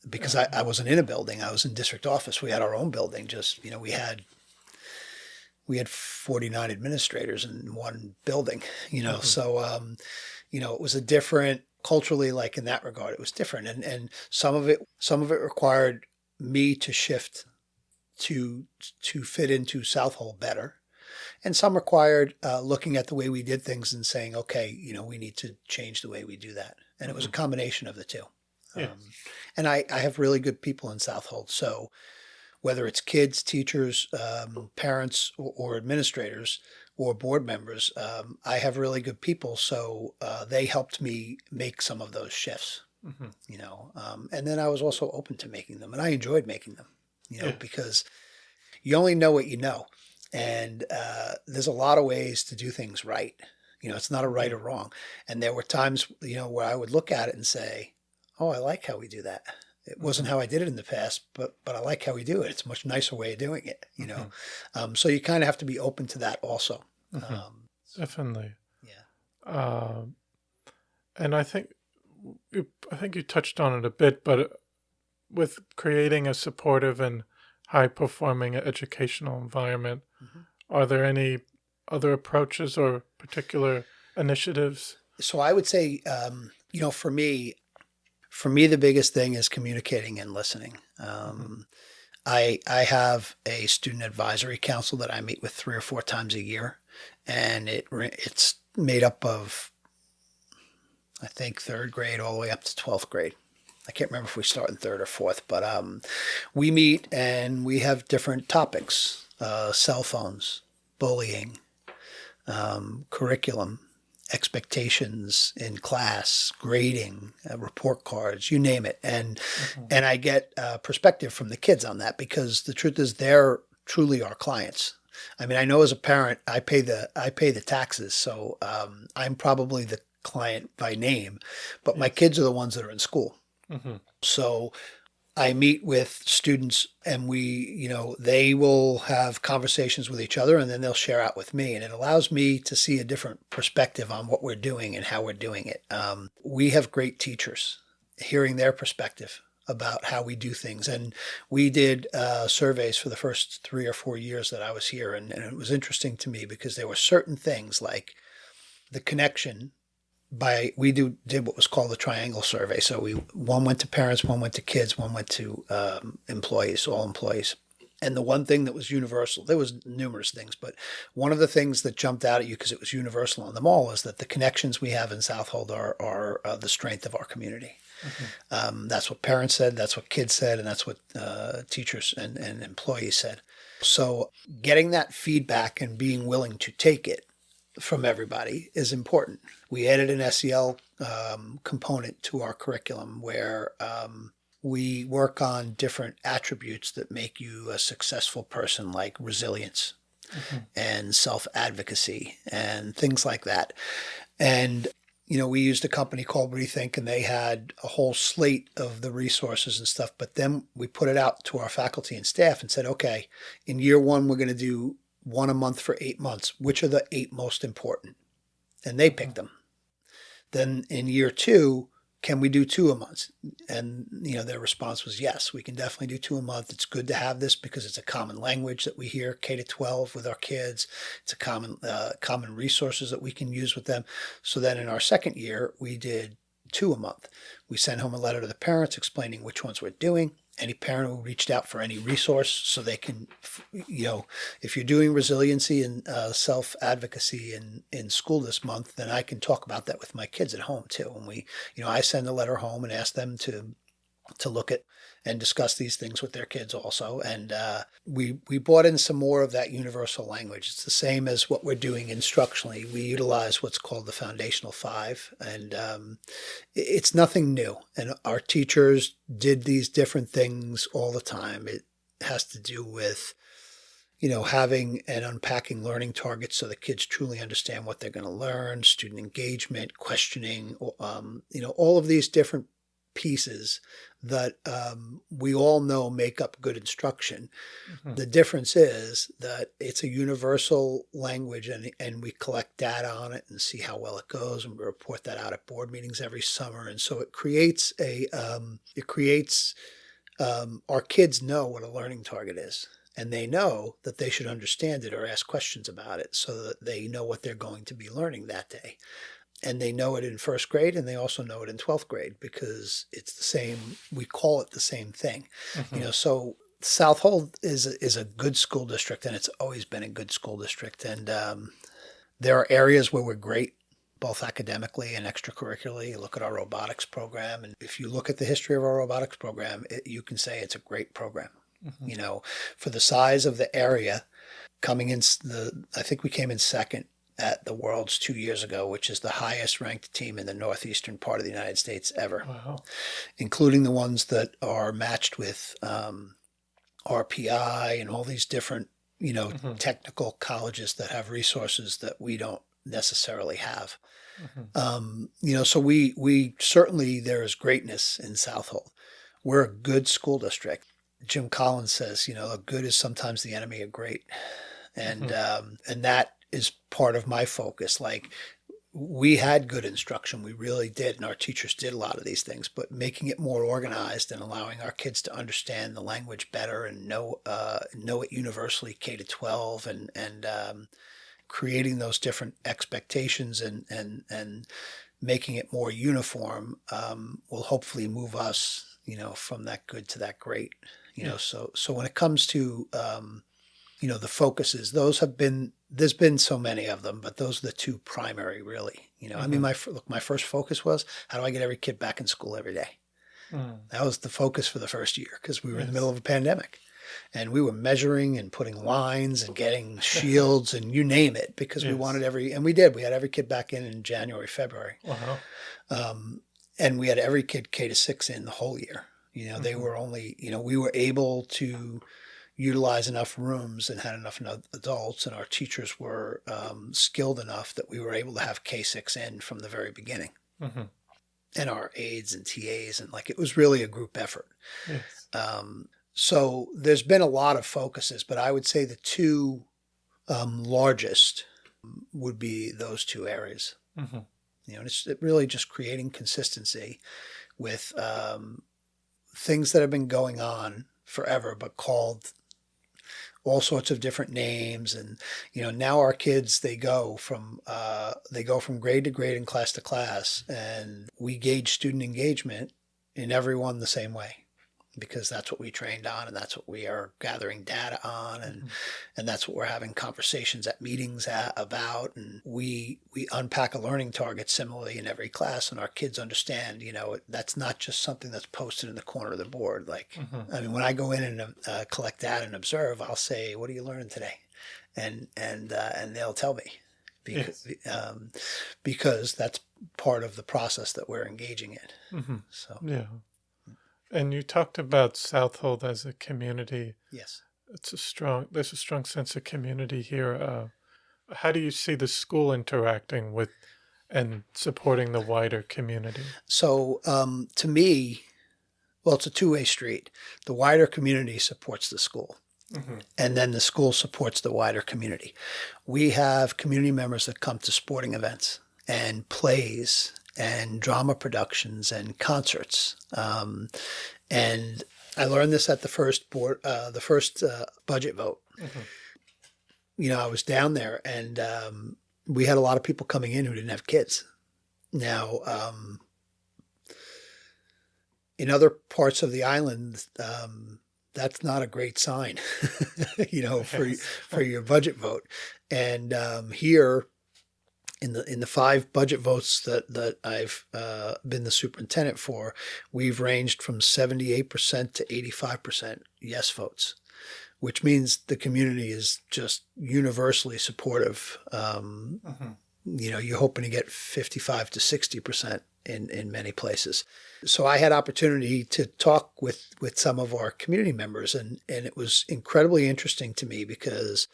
because I wasn't in a building. I was in district office. We had our own building. Just we had 49 administrators in one building. So it was a different. Culturally, like in that regard, it was different, and some of it required me to shift to fit into Southold better, and some required looking at the way we did things and saying, okay, we need to change the way we do that, and it was a combination of the two. Yes. And I have really good people in Southold, so whether it's kids, teachers, parents, or administrators, or board members, I have really good people. So they helped me make some of those shifts, and then I was also open to making them, and I enjoyed making them, because you only know what you know. And there's a lot of ways to do things right. It's not a right or wrong. And there were times, where I would look at it and say, oh, I like how we do that. It wasn't how I did it in the past, but I like how we do it. It's a much nicer way of doing it, you know. So you kind of have to be open to that also. Definitely. Yeah. And I think you touched on it a bit, but with creating a supportive and high-performing educational environment, are there any other approaches or particular initiatives? So I would say, you know, for me, the biggest thing is communicating and listening. I have a student advisory council that I meet with 3 or 4 times a year, and it's made up of, I think, 3rd grade all the way up to 12th grade. I can't remember if we start in 3rd or 4th, but we meet and we have different topics: cell phones, bullying, curriculum, expectations in class, grading, report cards, you name it. And I get perspective from the kids on that, because the truth is they're truly our clients. I mean, I know as a parent, I pay the taxes, so I'm probably the client by name, but my kids are the ones that are in school. So I meet with students and they will have conversations with each other, and then they'll share out with me. And it allows me to see a different perspective on what we're doing and how we're doing it. We have great teachers, hearing their perspective about how we do things. And we did surveys for the first 3 or 4 years that I was here. And it was interesting to me because there were certain things like the connection. We did what was called the triangle survey. So one went to parents, one went to kids, one went to employees, all employees. And the one thing that was universal, there was numerous things, but one of the things that jumped out at you because it was universal on them all is that the connections we have in Southold are the strength of our community. That's what parents said, that's what kids said, and that's what teachers and employees said. So getting that feedback and being willing to take it from everybody is important. We added an SEL component to our curriculum where we work on different attributes that make you a successful person, like resilience and self-advocacy and things like that. And, we used a company called Rethink, and they had a whole slate of the resources and stuff. But then we put it out to our faculty and staff and said, okay, in year 1, we're going to do 1 a month for 8 months. Which are the 8 most important? And they picked them. Then in year 2, can we do 2 a month? And, their response was, yes, we can definitely do 2 a month. It's good to have this because it's a common language that we hear K-12 with our kids. It's a common resources that we can use with them. So then in our second year, we did 2 a month. We sent home a letter to the parents explaining which ones we're doing. Any parent who reached out for any resource so they can, if you're doing resiliency and self-advocacy in school this month, then I can talk about that with my kids at home too. And I send a letter home and ask them to look at and discuss these things with their kids also. And we brought in some more of that universal language. It's the same as what we're doing instructionally. We utilize what's called the Foundational 5, and it's nothing new. And our teachers did these different things all the time. It has to do with having and unpacking learning targets so the kids truly understand what they're going to learn, student engagement, questioning, all of these different pieces that we all know make up good instruction. The difference is that it's a universal language, and we collect data on it and see how well it goes, and we report that out at board meetings every summer. And so it creates our kids know what a learning target is, and they know that they should understand it or ask questions about it so that they know what they're going to be learning that day. And they know it in 1st grade, and they also know it in 12th grade because it's the same. We call it the same thing. So Southold is a good school district, and it's always been a good school district. And there are areas where we're great, both academically and extracurricularly. You look at our robotics program, and if you look at the history of our robotics program, you can say it's a great program. For the size of the area, coming in I think we came in 2nd at the Worlds 2 years ago, which is the highest ranked team in the northeastern part of the United States ever, including the ones that are matched with RPI and all these different, technical colleges that have resources that we don't necessarily have. Mm-hmm. So we certainly, there is greatness in Southold. We're a good school district. Jim Collins says, good is sometimes the enemy of great. And, Mm-hmm. and that is part of my focus. Like, we had good instruction. We really did. And our teachers did a lot of these things, but making it more organized and allowing our kids to understand the language better and know it universally K to 12, and creating those different expectations and making it more uniform, will hopefully move us, from that good to that great. Yeah. So when it comes to, the focuses, there's been so many of them, but those are the two primary, really. I mean, Mm-hmm. my first focus was, how do I get every kid back in school every day? Mm. That was the focus for the first year, because we were in the middle Yes. of a pandemic, and we were measuring and putting lines and getting shields and you name it, because we Yes. wanted we had every kid back in January, February. Wow. And we had every kid K to 6 in the whole year. They Mm-hmm. were only, we were able to utilize enough rooms and had enough adults, and our teachers were skilled enough that we were able to have K6 in from the very beginning. Mm-hmm. And our aides and TAs, and it was really a group effort. Yes. So there's been a lot of focuses, but I would say the two largest would be those two areas. Mm-hmm. And it's really just creating consistency with things that have been going on forever, but called all sorts of different names. And now our kids, they go from grade to grade and class to class, and we gauge student engagement in everyone the same way, because that's what we trained on, and that's what we are gathering data on, and that's what we're having conversations at meetings about. And we unpack a learning target similarly in every class, and our kids understand, that's not just something that's posted in the corner of the board. Mm-hmm. I mean, when I go in and collect data and observe, I'll say, "What are you learning today?" And they'll tell me, because Yes. because that's part of the process that we're engaging in. Mm-hmm. So Yeah. And you talked about Southold as a community. yes. There's a strong sense of community here. How do you see the school interacting with and supporting the wider community? So to me, well, it's a two-way street. The wider community supports the school, Mm-hmm. and then the school supports the wider community. We have community members that come to sporting events and plays and drama productions and concerts. And I learned this at the first budget vote. Mm-hmm. I was down there, and we had a lot of people coming in who didn't have kids. Now, in other parts of the island, that's not a great sign, Yes. for your budget vote. And here, in the 5 budget votes that I've been the superintendent for, we've ranged from 78% to 85% yes votes, which means the community is just universally supportive. Mm-hmm. You're hoping to get 55 to 60% in many places. So I had opportunity to talk with some of our community members, and it was incredibly interesting to me, because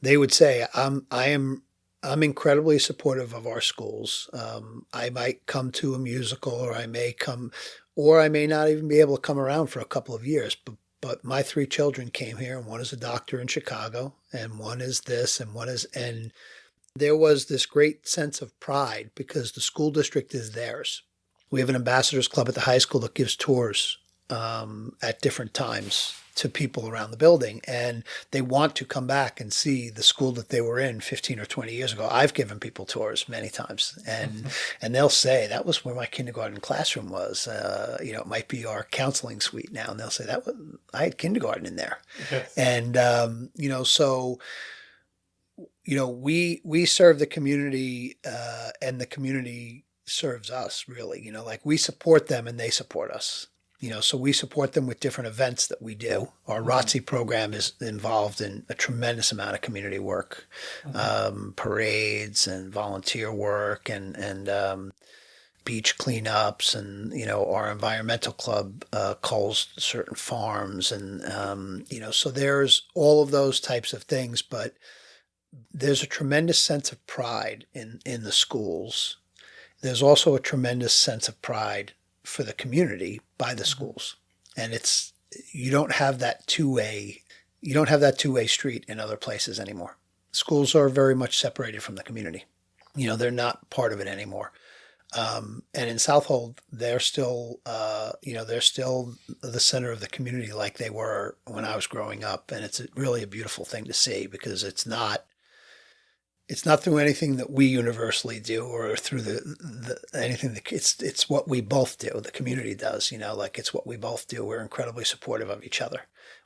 they would say, I'm incredibly supportive of our schools. I might come to a musical, or I may not even be able to come around for a couple of years, but my 3 children came here, and one is a doctor in Chicago, and one is this, and there was this great sense of pride, because the school district is theirs. We have an ambassadors club at the high school that gives tours at different times to people around the building, and they want to come back and see the school that they were in 15 or 20 years ago. I've given people tours many times, and they'll say, that was where my kindergarten classroom was. It might be our counseling suite now, and they'll say, I had kindergarten in there. Yes. And so we serve the community, and the community serves us, really. We support them and they support us. So we support them with different events that we do. Our ROTC program is involved in a tremendous amount of community work, parades and volunteer work, and beach cleanups, and our environmental club calls certain farms, and so there's all of those types of things. But there's a tremendous sense of pride in the schools. There's also a tremendous sense of pride for the community by the schools. And you don't have that two-way street in other places anymore. Schools are very much separated from the community. They're not part of it anymore. And in Southold, they're still the center of the community like they were when I was growing up. And it's really a beautiful thing to see, because it's not through anything that we universally do or through anything that it's what we both do. The community does, it's what we both do. We're incredibly supportive of each other.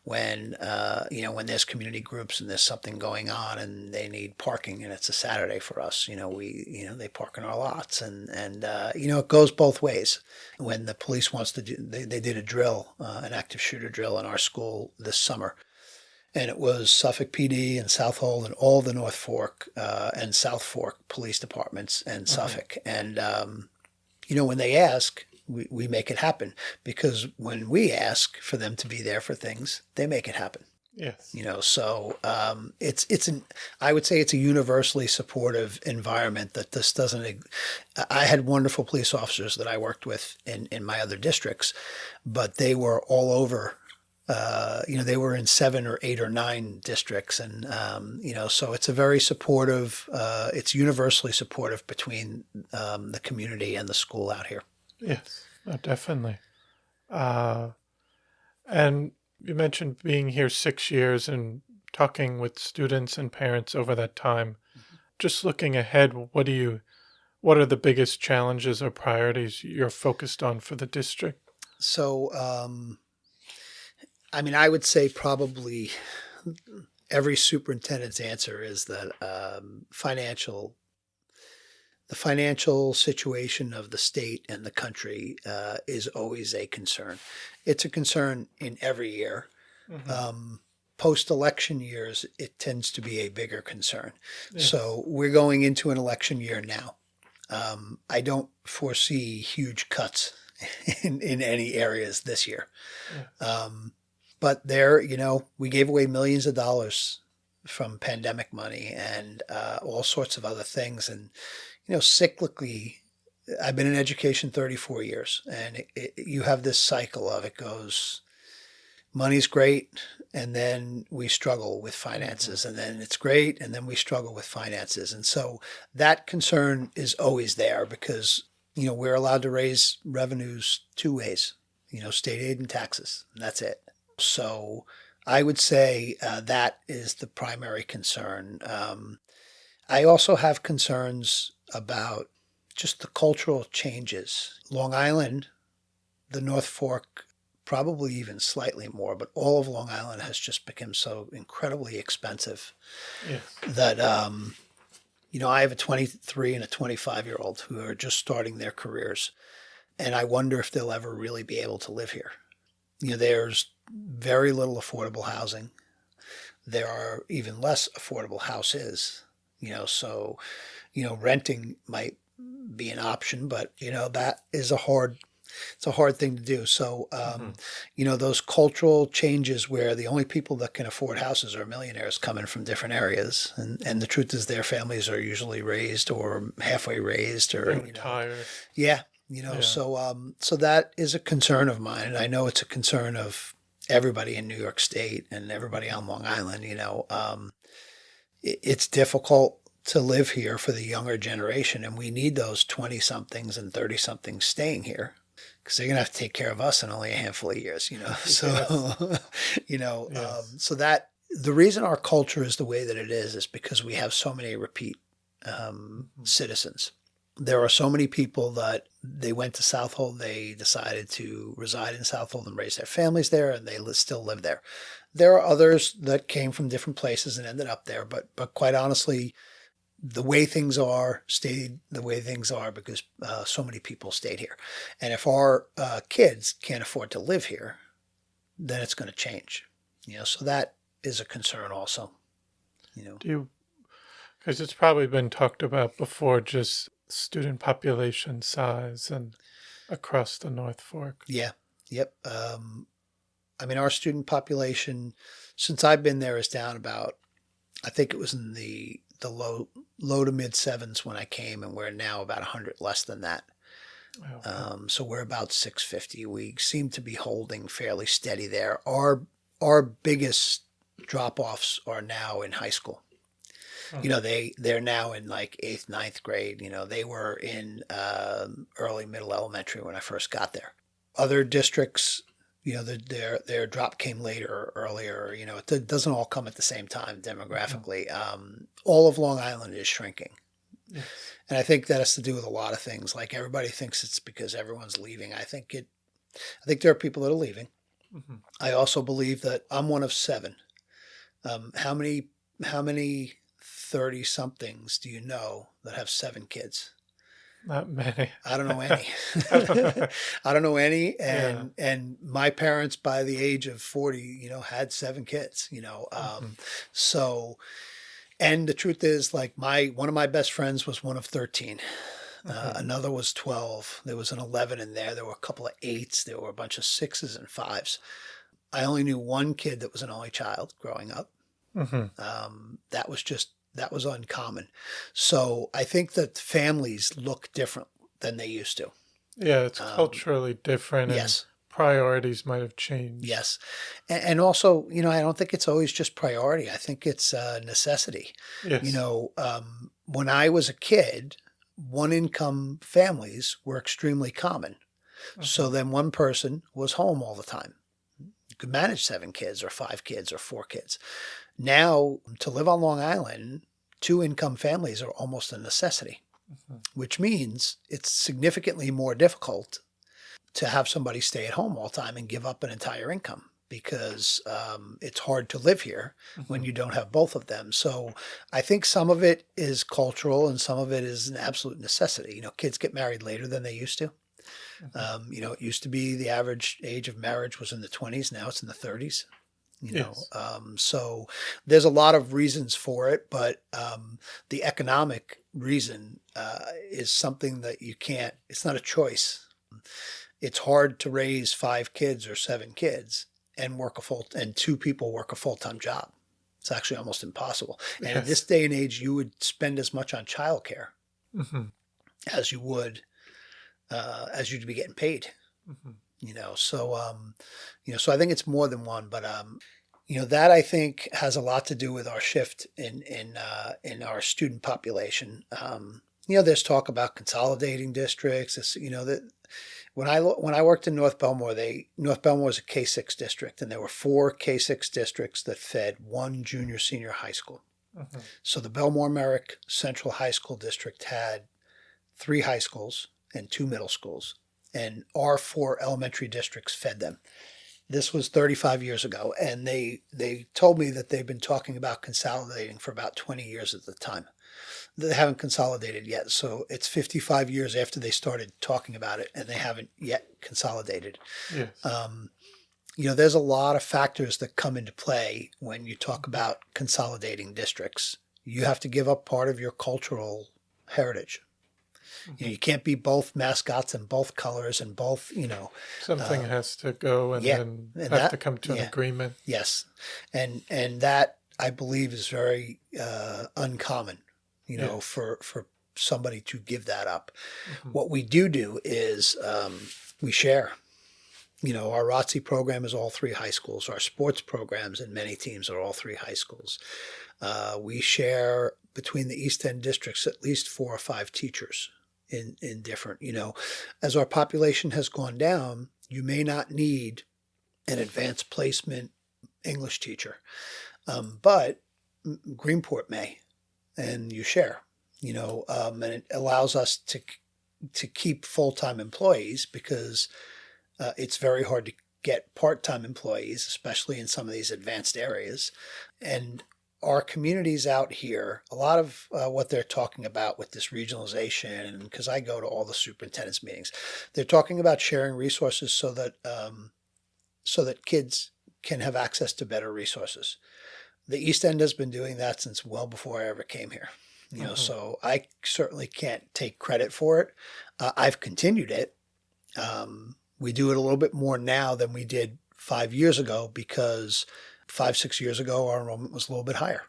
When there's community groups and there's something going on and they need parking and it's a Saturday for us, they park in our lots, and it goes both ways. When the police wants to they did a drill, an active shooter drill in our school this summer. And it was Suffolk PD and Southold and all the North Fork and South Fork police departments and Suffolk. And, when they ask, we make it happen, because when we ask for them to be there for things, they make it happen. Yes. So I would say it's a universally supportive environment that this doesn't. I had wonderful police officers that I worked with in my other districts, but they were all over. They were in 7 or 8 or 9 districts, and so it's a very supportive. It's universally supportive between the community and the school out here. Yes, definitely. And you mentioned being here 6 years and talking with students and parents over that time. Mm-hmm. Just looking ahead, what are the biggest challenges or priorities you're focused on for the district? So. I would say probably every superintendent's answer is that the financial situation of the state and the country is always a concern. It's a concern in every year. Mm-hmm. Post-election years, it tends to be a bigger concern. Yes. So we're going into an election year now. I don't foresee huge cuts in any areas this year. Yeah. But we gave away millions of dollars from pandemic money and all sorts of other things. And, cyclically, I've been in education 34 years, and you have this cycle of it goes, money's great, and then we struggle with finances, and then it's great, and then we struggle with finances. And so that concern is always there, because, we're allowed to raise revenues 2 ways, state aid and taxes, and that's it. So I would say that is the primary concern. I also have concerns about just the cultural changes. Long Island, the North Fork, probably even slightly more, but all of Long Island has just become so incredibly expensive. Yes. That, I have a 23 and a 25-year-old who are just starting their careers, and I wonder if they'll ever really be able to live here. There's very little affordable housing. There are even less affordable houses, so, renting might be an option, but, that is it's a hard thing to do. So, those cultural changes where the only people that can afford houses are millionaires coming from different areas. And the truth is their families are usually raised or halfway raised or retired. Yeah. So that is a concern of mine. And I know it's a concern of everybody in New York State and everybody on Long Island. It's difficult to live here for the younger generation, and we need those 20-somethings and 30-somethings staying here, because they're going to have to take care of us in only a handful of years, So, yes. So that the reason our culture is the way that it is because we have so many repeat citizens. There are so many people that they went to Southold, they decided to reside in Southold and raise their families there, and they still live there. There are others that came from different places and ended up there, but quite honestly, the way things are stayed the way things are because so many people stayed here. And if our kids can't afford to live here, then it's going to change. So that is a concern also. Because it's probably been talked about before, just student population size and across the North Fork. Yeah. Yep. Our student population, since I've been there, is down about I think it was in the low to mid sevens when I came, and we're now about 100 less than that. So we're about 650. We seem to be holding fairly steady there. Our biggest drop-offs are now in high school. You know, they're now in like 8th, 9th grade. You know, they were in early, middle elementary when I first got there. Other districts, you know, their drop came later or earlier. You know, it doesn't all come at the same time demographically. All of Long Island is shrinking. Yes. And I think that has to do with a lot of things. Like everybody thinks it's because everyone's leaving. I think there are people that are leaving. Mm-hmm. I also believe that I'm one of 7. How many 30-somethings do you know that have 7 kids? Not many. I don't know any. I don't know any. And my parents, by the age of 40, you know, had 7 kids, you know. So, and the truth is, like, one of my best friends was one of 13. Another was 12. There was an 11 in there. There were a couple of 8s. There were a bunch of 6s and 5s. I only knew one kid that was an only child growing up. That was uncommon. So I think that families look different than they used to. Yeah, it's culturally different. Yes. And priorities might have changed. Yes. And also, you know, I don't think it's always just priority. I think it's necessity. Yes. You know, when I was a kid, one-income families were extremely common. So then one person was home all the time. You could manage 7 kids or 5 kids or 4 kids. Now, to live on Long Island, 2-income families are almost a necessity, which means it's significantly more difficult to have somebody stay at home all the time and give up an entire income because it's hard to live here when you don't have both of them. So I think some of it is cultural and some of it is an absolute necessity. You know, kids get married later than they used to. You know, it used to be the average age of marriage was in the 20s. Now it's in the 30s. You know, so there's a lot of reasons for it, but the economic reason is something that you can't. It's not a choice. It's hard to raise 5 kids or 7 kids and and 2 people work a full-time job. It's actually almost impossible. And in this day and age, you would spend as much on childcare as you would as you'd be getting paid. You know, so so I think it's more than one, but you know, that I think has a lot to do with our shift in our student population. You know, there's talk about consolidating districts. It's, you know, that when I worked in North Belmore, North Belmore was a K-6 district, and there were 4 K-6 districts that fed 1 junior senior high school. So the Belmore Merrick Central High School District had 3 high schools and 2 middle schools, and our 4 elementary districts fed them. This was 35 years ago, and they told me that they've been talking about consolidating for about 20 years at the time. They haven't consolidated yet, so it's 55 years after they started talking about it, and they haven't yet consolidated. Yes. You know, there's a lot of factors that come into play when you talk about consolidating districts. You have to give up part of your cultural heritage. You know, you can't be both mascots and both colors and both, you know. Something has to go and then have to come to an agreement. Yes. And that, I believe, is very uncommon, you know, for somebody to give that up. What we do is we share. You know, our ROTC program is all 3 high schools. Our sports programs and many teams are all 3 high schools. We share between the East End districts at least 4 or 5 teachers in different, you know. As our population has gone down, you may not need an advanced placement English teacher, but Greenport may, and you share, you know, and it allows us to keep full-time employees because it's very hard to get part-time employees, especially in some of these advanced areas. And our communities out here, a lot of what they're talking about with this regionalization, because I go to all the superintendent's meetings, they're talking about sharing resources so that kids can have access to better resources. The East End has been doing that since well before I ever came here. You know, so I certainly can't take credit for it. I've continued it. We do it a little bit more now than we did 5 years ago because 5-6 years ago, our enrollment was a little bit higher.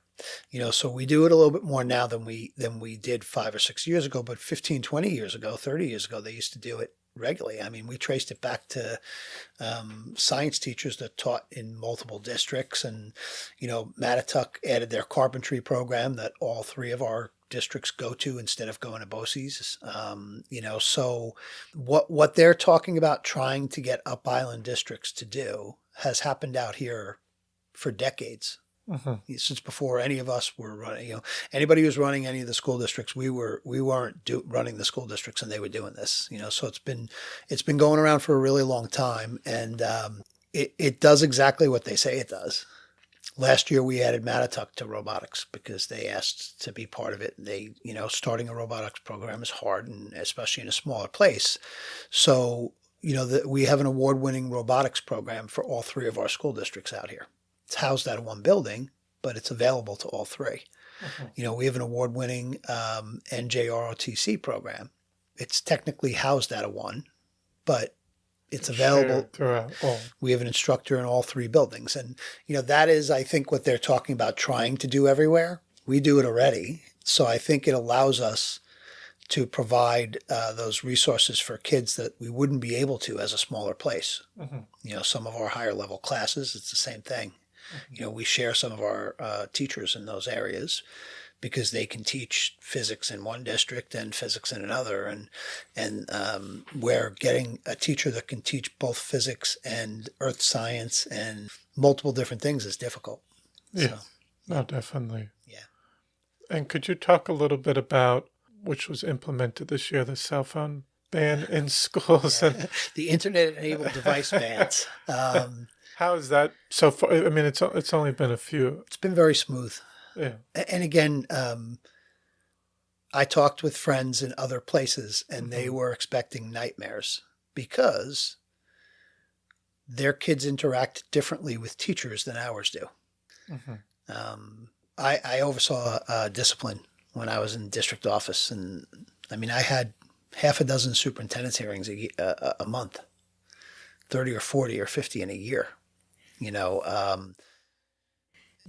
So we do it a little bit more now than we did 5 or 6 years ago, but 15, 20 years ago, 30 years ago, they used to do it regularly. I mean, we traced it back to science teachers that taught in multiple districts, and Mattituck added their carpentry program that all three of our districts go to instead of going to BOCES. So what they're talking about trying to get up island districts to do has happened out here for decades. Since before any of us were running, anybody who's running any of the school districts, we weren't running the school districts, and they were doing this. So it's been going around for a really long time, and it does exactly what they say it does. Last year we added Mattituck to robotics because they asked to be part of it. They, starting a robotics program is hard, and especially in a smaller place. So we have an award-winning robotics program for all three of our school districts out here. It's housed out of one building, but it's available to all three. We have an award-winning NJROTC program. It's technically housed out of one, but it's available throughout all. We have an instructor in all three buildings. And, that is, I think, what they're talking about trying to do everywhere. We do it already. So I think it allows us to provide those resources for kids that we wouldn't be able to as a smaller place. Some of our higher level classes, it's the same thing. We share some of our teachers in those areas because they can teach physics in one district and physics in another. And we're getting a teacher that can teach both physics and earth science and multiple different things is difficult. Yeah, no, definitely. Yeah. And could you talk a little bit about which was implemented this year, the cell phone ban in schools? Yeah. The internet-enabled device bans. How is that so far? I mean, it's only been a few. It's been very smooth. Yeah. And again, I talked with friends in other places, and they were expecting nightmares because their kids interact differently with teachers than ours do. I oversaw discipline when I was in district office, and I mean, I had half a dozen superintendent's hearings a month, 30 or 40 or 50 in a year.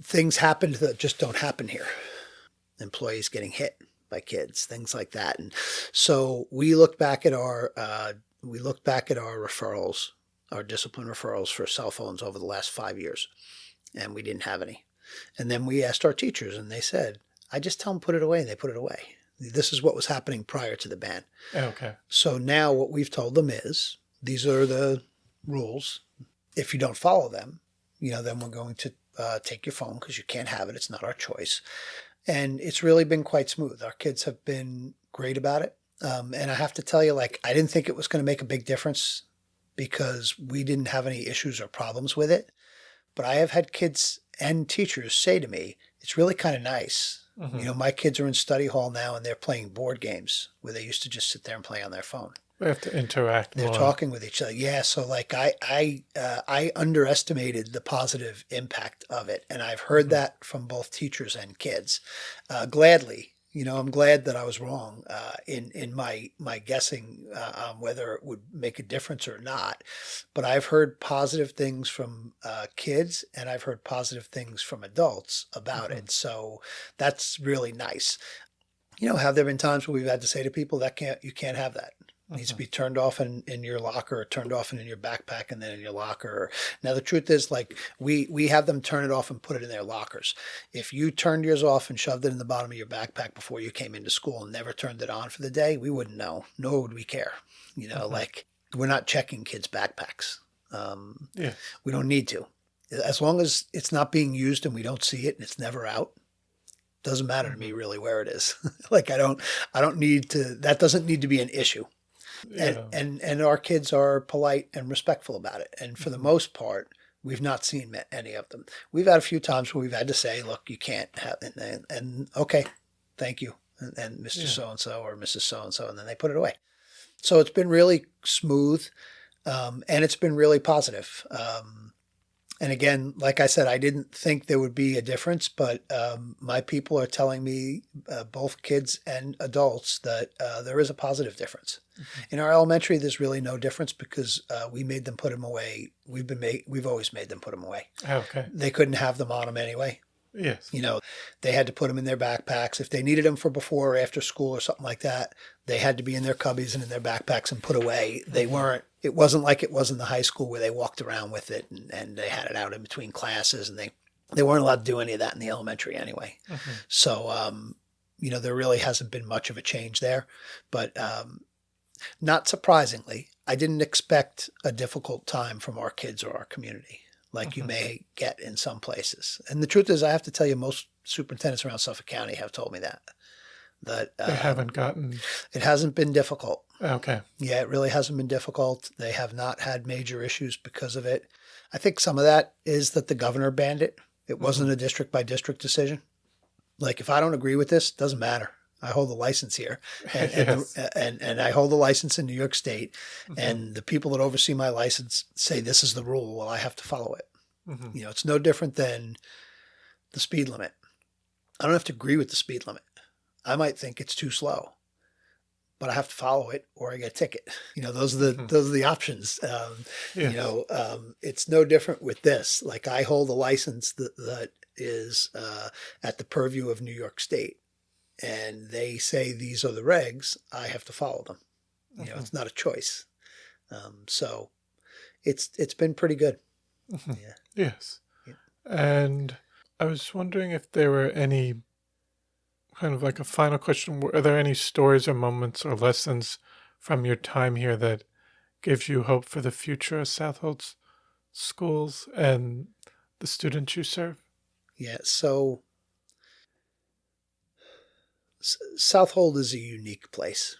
Things happened that just don't happen here. Employees getting hit by kids, things like that. And so we looked back at our referrals, our discipline referrals for cell phones over the last 5 years, and we didn't have any. And then we asked our teachers, and they said, I just tell them put it away, and they put it away. This is what was happening prior to the ban. Okay. So now what we've told them is, these are the rules. If you don't follow them, then we're going to take your phone because you can't have it. It's not our choice. And it's really been quite smooth. Our kids have been great about it. And I have to tell you, I didn't think it was going to make a big difference because we didn't have any issues or problems with it. But I have had kids and teachers say to me, it's really kind of nice. My kids are in study hall now, and they're playing board games where they used to just sit there and play on their phone. We have to interact They're more. talking with each other. Yeah, so I underestimated the positive impact of it, and I've heard that from both teachers and kids. Gladly, I'm glad that I was wrong in my guessing on whether it would make a difference or not. But I've heard positive things from kids, and I've heard positive things from adults about it. So that's really nice. Have there been times where we've had to say to people you can't have that? It needs to be turned off in your locker, or turned off in your backpack, and then in your locker. Now, the truth is, we have them turn it off and put it in their lockers. If you turned yours off and shoved it in the bottom of your backpack before you came into school and never turned it on for the day, we wouldn't know, nor would we care. We're not checking kids' backpacks. We don't need to. As long as it's not being used and we don't see it and it's never out, doesn't matter to me really where it is. I don't need to, that doesn't need to be an issue. Yeah. And our kids are polite and respectful about it. And for the most part, we've not seen any of them. We've had a few times where we've had to say, look, you can't have it. And okay, thank you. And Mr. So-and-so or Mrs. So-and-so, and then they put it away. So it's been really smooth, and it's been really positive. And again, like I said, I didn't think there would be a difference, but my people are telling me, both kids and adults, that there is a positive difference. In our elementary, there's really no difference because we made them put them away. We've always made them put them away. Okay. They couldn't have them on them anyway. Yes. You know, they had to put them in their backpacks. If they needed them for before or after school or something like that, they had to be in their cubbies and in their backpacks and put away. They weren't, it wasn't like it was in the high school where they walked around with it and they had it out in between classes, and they weren't allowed to do any of that in the elementary anyway. So, you know, there really hasn't been much of a change there. But not surprisingly, I didn't expect a difficult time from our kids or our community like you may get in some places. And the truth is, I have to tell you, most superintendents around Suffolk County have told me that they haven't gotten. It hasn't been difficult. Okay. Yeah, it really hasn't been difficult. They have not had major issues because of it. I think some of that is that the governor banned it. It wasn't a district by district decision. Like, if I don't agree with this, it doesn't matter. I hold the license here, and, Yes. and I hold the license in New York State, and the people that oversee my license say this is the rule. Well, I have to follow it. You know, it's no different than the speed limit. I don't have to agree with the speed limit. I might think it's too slow, but I have to follow it or I get a ticket. You know, those are the options. Yes. You know, it's no different with this. Like, I hold a license that is at the purview of New York State, and they say these are the regs. I have to follow them. You know, it's not a choice. So it's been pretty good. Yeah. Yes. And I was wondering if there were any, kind of like a final question, are there any stories or moments or lessons from your time here that gives you hope for the future of Southold's schools and the students you serve? Yeah. So Southold is a unique place.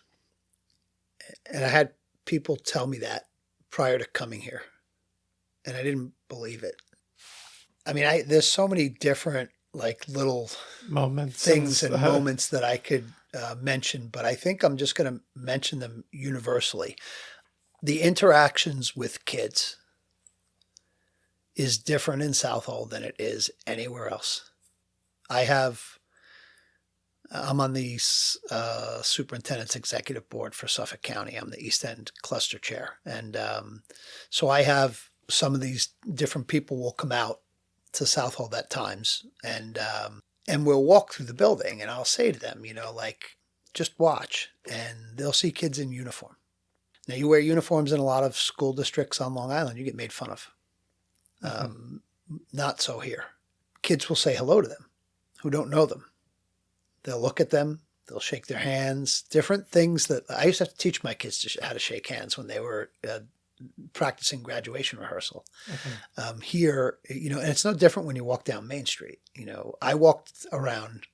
And I had people tell me that prior to coming here, and I didn't believe it. I mean, there's so many different like little Moments. things and moments that I could mention, but I think I'm just going to mention them universally. The interactions with kids is different in Southold than it is anywhere else. I'm on the superintendent's executive board for Suffolk County. I'm the East End cluster chair. And so I have some of these different people will come out to Southold at times, and we'll walk through the building, and I'll say to them, you know, like, just watch, and they'll see kids in uniform. Now, you wear uniforms in a lot of school districts on Long Island, you get made fun of. Not so here. Kids will say hello to them who don't know them. They'll look at them. They'll shake their hands. Different things that I used to have to teach my kids how to shake hands when they were practicing graduation rehearsal. Here, you know, and it's no different when you walk down Main Street. You know, I walked around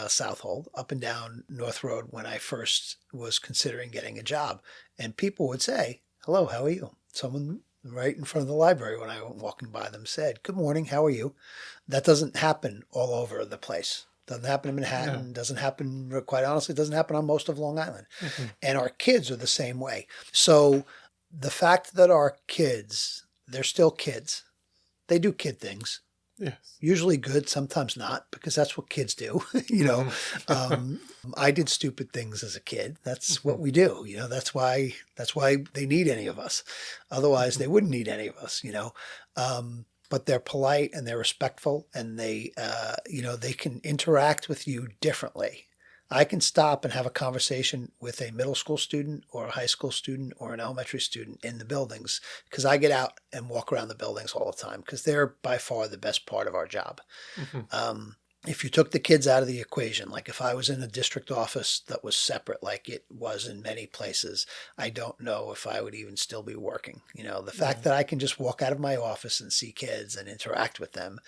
Southold, up and down North Road when I first was considering getting a job, and people would say, "Hello, how are you?" Someone right in front of the library when I went walking by them said, "Good morning, how are you?" That doesn't happen all over the place. Doesn't happen in Manhattan. No. Doesn't happen, quite honestly, doesn't happen on most of Long Island. And our kids are the same way. So the fact that our kids, they're still kids. They do kid things. Yes. Usually good, sometimes not, because that's what kids do. You know, I did stupid things as a kid. That's what we do. You know, that's why they need any of us. Otherwise, they wouldn't need any of us, you know. But they're polite and they're respectful, and they, you know, they can interact with you differently. I can stop and have a conversation with a middle school student or a high school student or an elementary student in the buildings, because I get out and walk around the buildings all the time, because they're by far the best part of our job. If you took the kids out of the equation, like if I was in a district office that was separate like it was in many places, I don't know if I would even still be working. You know, the fact that I can just walk out of my office and see kids and interact with them,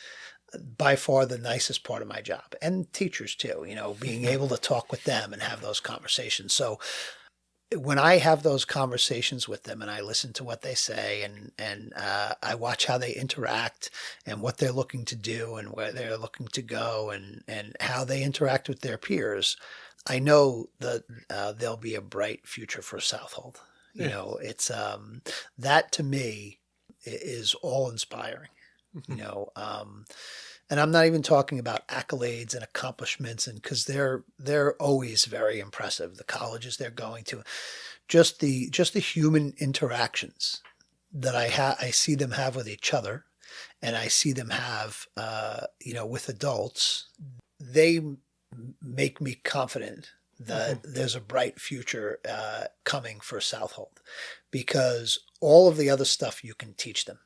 by far the nicest part of my job. And teachers too, you know, being able to talk with them and have those conversations. So when I have those conversations with them and I listen to what they say and I watch how they interact and what they're looking to do and where they're looking to go and how they interact with their peers, I know that there'll be a bright future for Southold. You know, it's that to me is all inspiring. You know, and I'm not even talking about accolades and accomplishments, and because they're always very impressive. The colleges they're going to, just the human interactions that I see them have with each other, and I see them have, with adults, they make me confident that there's a bright future coming for Southold, because all of the other stuff you can teach them.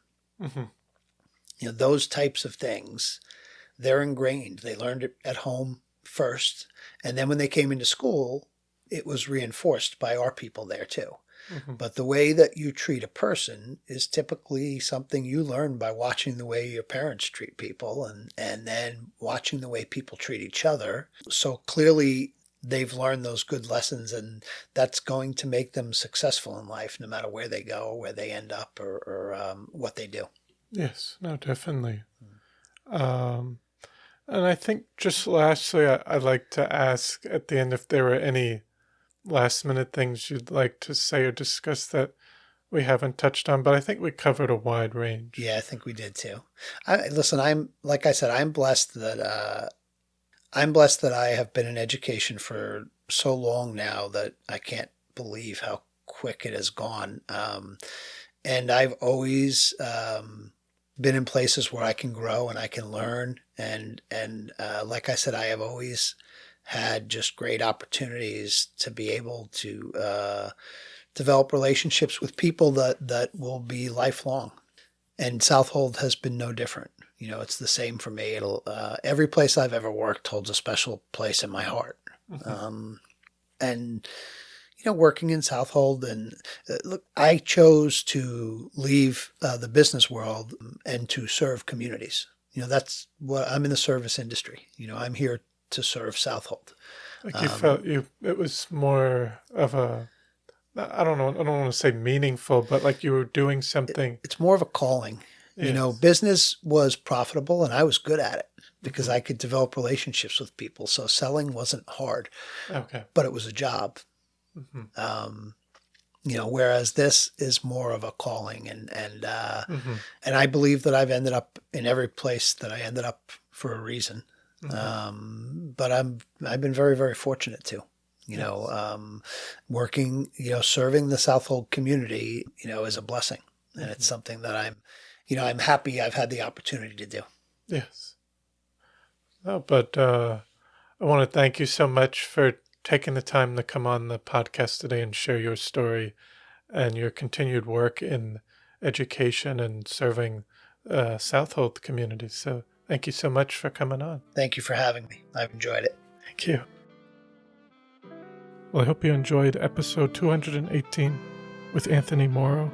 Those types of things, they're ingrained. They learned it at home first, and then when they came into school, it was reinforced by our people there too. But the way that you treat a person is typically something you learn by watching the way your parents treat people, and then watching the way people treat each other. So clearly they've learned those good lessons, and that's going to make them successful in life, no matter where they go, where they end up, or what they do. Yes, no, definitely. And I think just lastly, I'd like to ask at the end if there were any last minute things you'd like to say or discuss that we haven't touched on, but I think we covered a wide range. Yeah, I think we did too. I'm blessed that I have been in education for so long now that I can't believe how quick it has gone. And I've always been in places where I can grow and I can learn. And like I said, I have always had just great opportunities to be able to develop relationships with people that will be lifelong. And Southold has been no different. It's the same for me. Every place I've ever worked holds a special place in my heart. And working in Southold, and look, I chose to leave the business world and to serve communities. That's what I'm in, the service industry. I'm here to serve Southold. Like you felt it was more of a, I don't know, I don't want to say meaningful, but like you were doing something. It's more of a calling. Yes. Business was profitable and I was good at it because I could develop relationships with people. So selling wasn't hard, but it was a job. Whereas this is more of a calling, and I believe that I've ended up in every place that I ended up for a reason. But I've been very, very fortunate too. Working, serving the Southold community, is a blessing, and it's something that I'm happy I've had the opportunity to do. Yes. Oh, but I want to thank you so much for taking the time to come on the podcast today and share your story and your continued work in education and serving Southold community. So thank you so much for coming on. Thank you for having me. I've enjoyed it. Thank you. Well, I hope you enjoyed episode 218 with Anthony Mauro.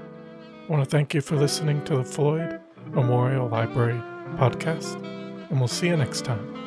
I want to thank you for listening to the Floyd Memorial Library podcast, and we'll see you next time.